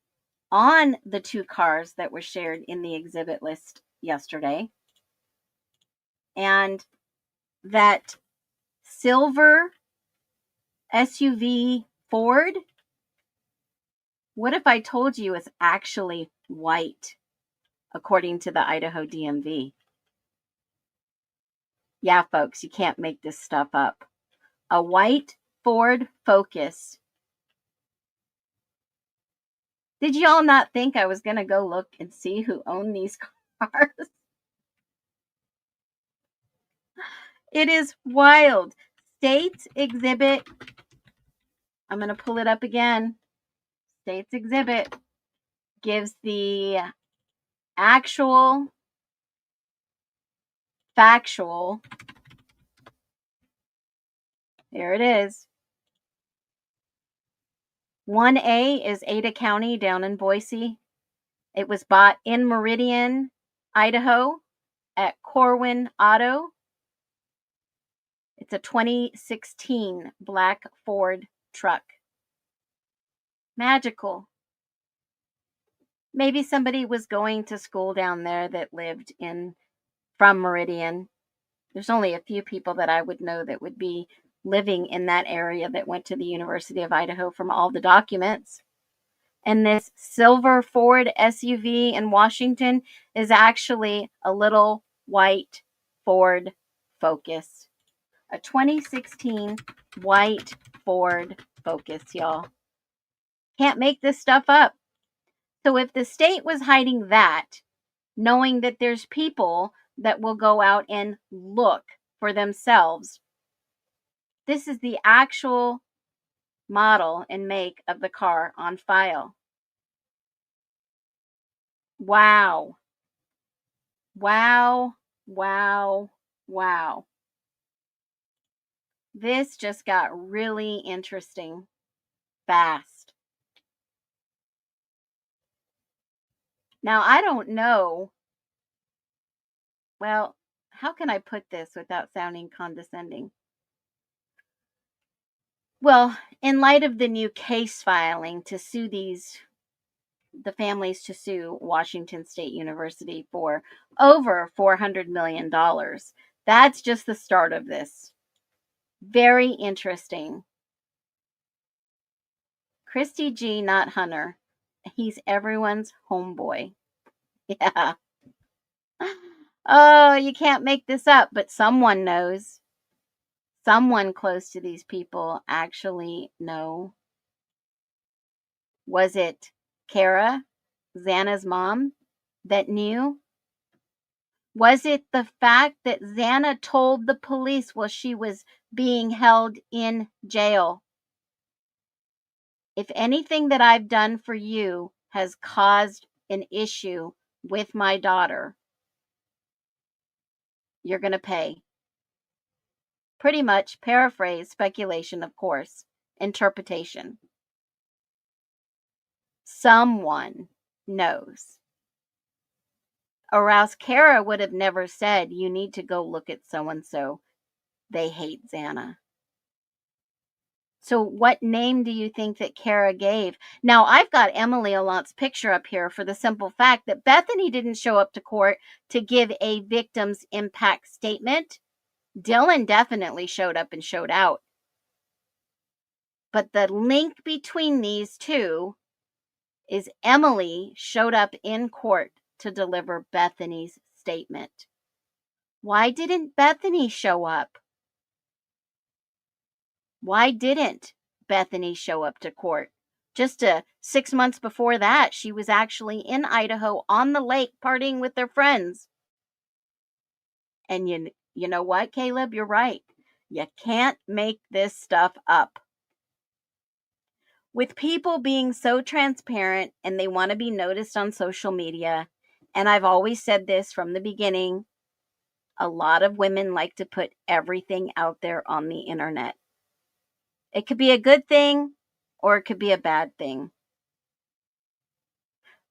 on the two cars that were shared in the exhibit list yesterday. And that silver SUV Ford, what if I told you it's actually white, according to the Idaho DMV? Yeah, folks, you can't make this stuff up. A white Ford Focus. Did y'all not think I was going to go look and see who owned these cars? It is wild. State's exhibit. I'm going to pull it up again. State's exhibit gives the actual, factual. There it is. 1A is Ada County down in Boise. It was bought in Meridian, Idaho at Corwin Auto. It's a 2016 black Ford truck. Magical. Maybe somebody was going to school down there that lived from Meridian. There's only a few people that I would know that would be living in that area that went to the University of Idaho from all the documents. And this silver Ford SUV in Washington is actually a little white Ford Focus. A 2016 white Ford Focus, y'all. Can't make this stuff up. So if the state was hiding that, knowing that there's people that will go out and look for themselves, this is the actual model and make of the car on file. Wow. Wow, wow, wow. This just got really interesting fast. Now, I don't know. Well, how can I put this without sounding condescending? Well, in light of the new case filing to sue the families to sue Washington State University for over $400 million, that's just the start of this. Very interesting. Christy G, not Hunter. He's everyone's homeboy. Yeah. Oh, you can't make this up, but someone knows. Someone close to these people actually know. Was it Kara, Xana's mom, that knew? Was it the fact that Xana told the police while she was being held in jail? If anything that I've done for you has caused an issue with my daughter, you're going to pay. Pretty much, paraphrase, speculation, of course, interpretation. Someone knows. Or else Kara would have never said, you need to go look at so-and-so. They hate Xana. So what name do you think that Kara gave? Now, I've got Emily Allant's picture up here for the simple fact that Bethany didn't show up to court to give a victim's impact statement. Dylan definitely showed up and showed out. But the link between these two is Emily showed up in court to deliver Bethany's statement. Why didn't Bethany show up? Why didn't Bethany show up to court? Just 6 months before that, she was actually in Idaho on the lake partying with their friends. And you know what, Caleb? You're right. You can't make this stuff up. With people being so transparent and they want to be noticed on social media, and I've always said this from the beginning, a lot of women like to put everything out there on the internet. It could be a good thing or it could be a bad thing.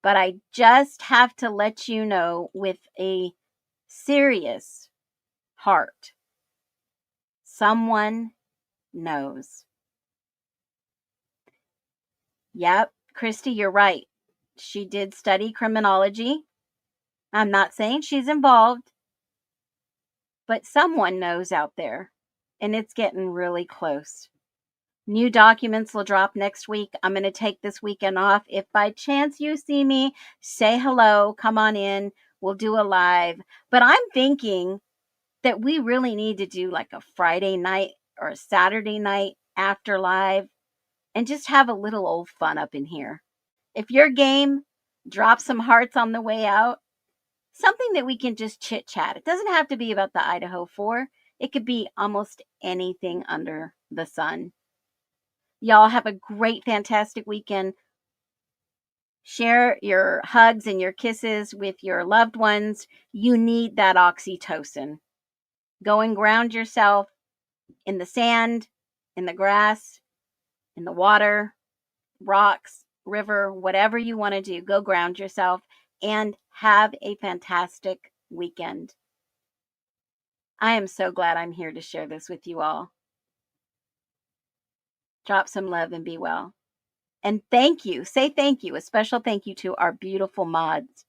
But I just have to let you know with a serious heart, someone knows. Yep, Christy, you're right. She did study criminology. I'm not saying she's involved, but someone knows out there, and it's getting really close. New documents will drop next week. I'm going to take this weekend off. If by chance you see me, say hello, come on in. We'll do a live. But I'm thinking that we really need to do like a Friday night or a Saturday night after live and just have a little old fun up in here. If you're game, drop some hearts on the way out. Something that we can just chit chat. It doesn't have to be about the IDAHO4. It could be almost anything under the sun. Y'all have a great, fantastic weekend. Share your hugs and your kisses with your loved ones. You need that oxytocin. Go and ground yourself in the sand, in the grass, in the water, rocks, river, whatever you want to do. Go ground yourself and have a fantastic weekend. I am so glad I'm here to share this with you all. Drop some love and be well. And thank you. Say thank you. A special thank you to our beautiful mods.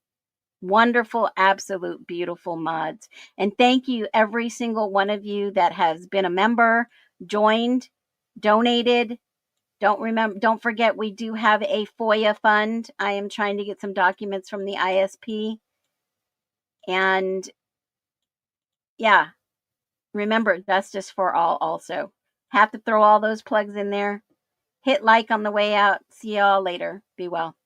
Wonderful, absolute beautiful mods. And thank you every single one of you that has been a member, joined, donated. Don't forget we do have a FOIA fund. I am trying to get some documents from the ISP. And yeah, remember, justice for all also. Have to throw all those plugs in there. Hit like on the way out. See y'all later. Be well.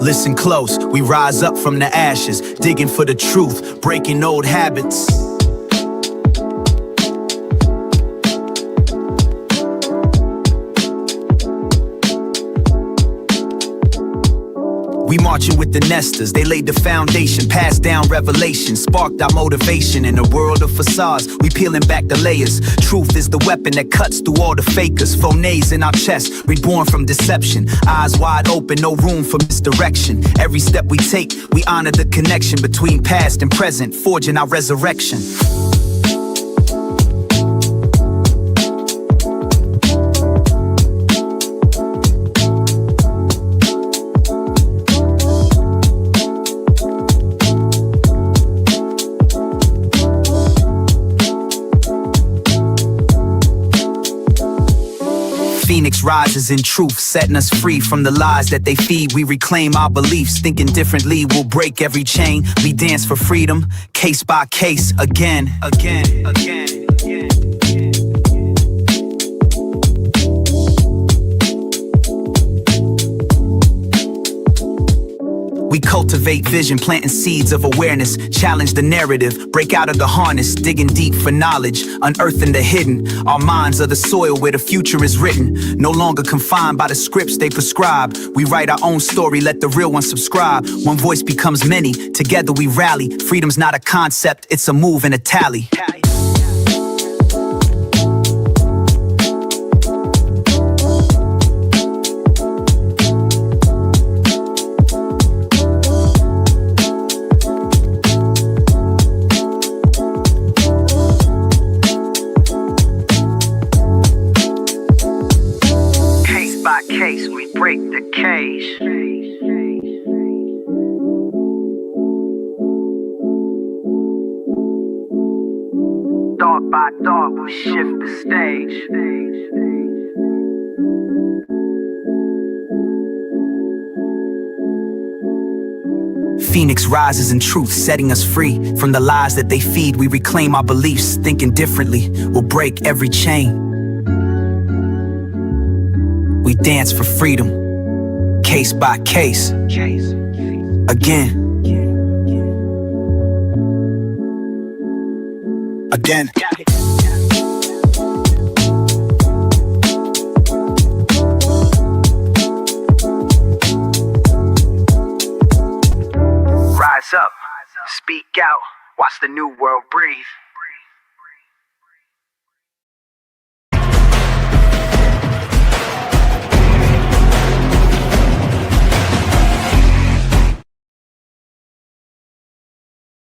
Listen close, we rise up from the ashes, digging for the truth, breaking old habits. We marching with the nesters, they laid the foundation, passed down revelation, sparked our motivation. In a world of facades, we peeling back the layers. Truth is the weapon that cuts through all the fakers. Phonets in our chest, reborn from deception. Eyes wide open, no room for misdirection. Every step we take, we honor the connection between past and present, forging our resurrection. Phoenix rises in truth, setting us free from the lies that they feed. We reclaim our beliefs, thinking differently, we'll break every chain. We dance for freedom, case by case, again. We cultivate vision, planting seeds of awareness, challenge the narrative, break out of the harness, digging deep for knowledge, unearthing the hidden. Our minds are the soil where the future is written, no longer confined by the scripts they prescribe. We write our own story, let the real one subscribe. One voice becomes many, together we rally. Freedom's not a concept, it's a move and a tally. thought by thought will shift the stage. Phoenix rises in truth, setting us free from the lies that they feed. We reclaim our beliefs, thinking differently will break every chain. We dance for freedom, case by case, again. Again. Rise up, speak out, watch the new world breathe.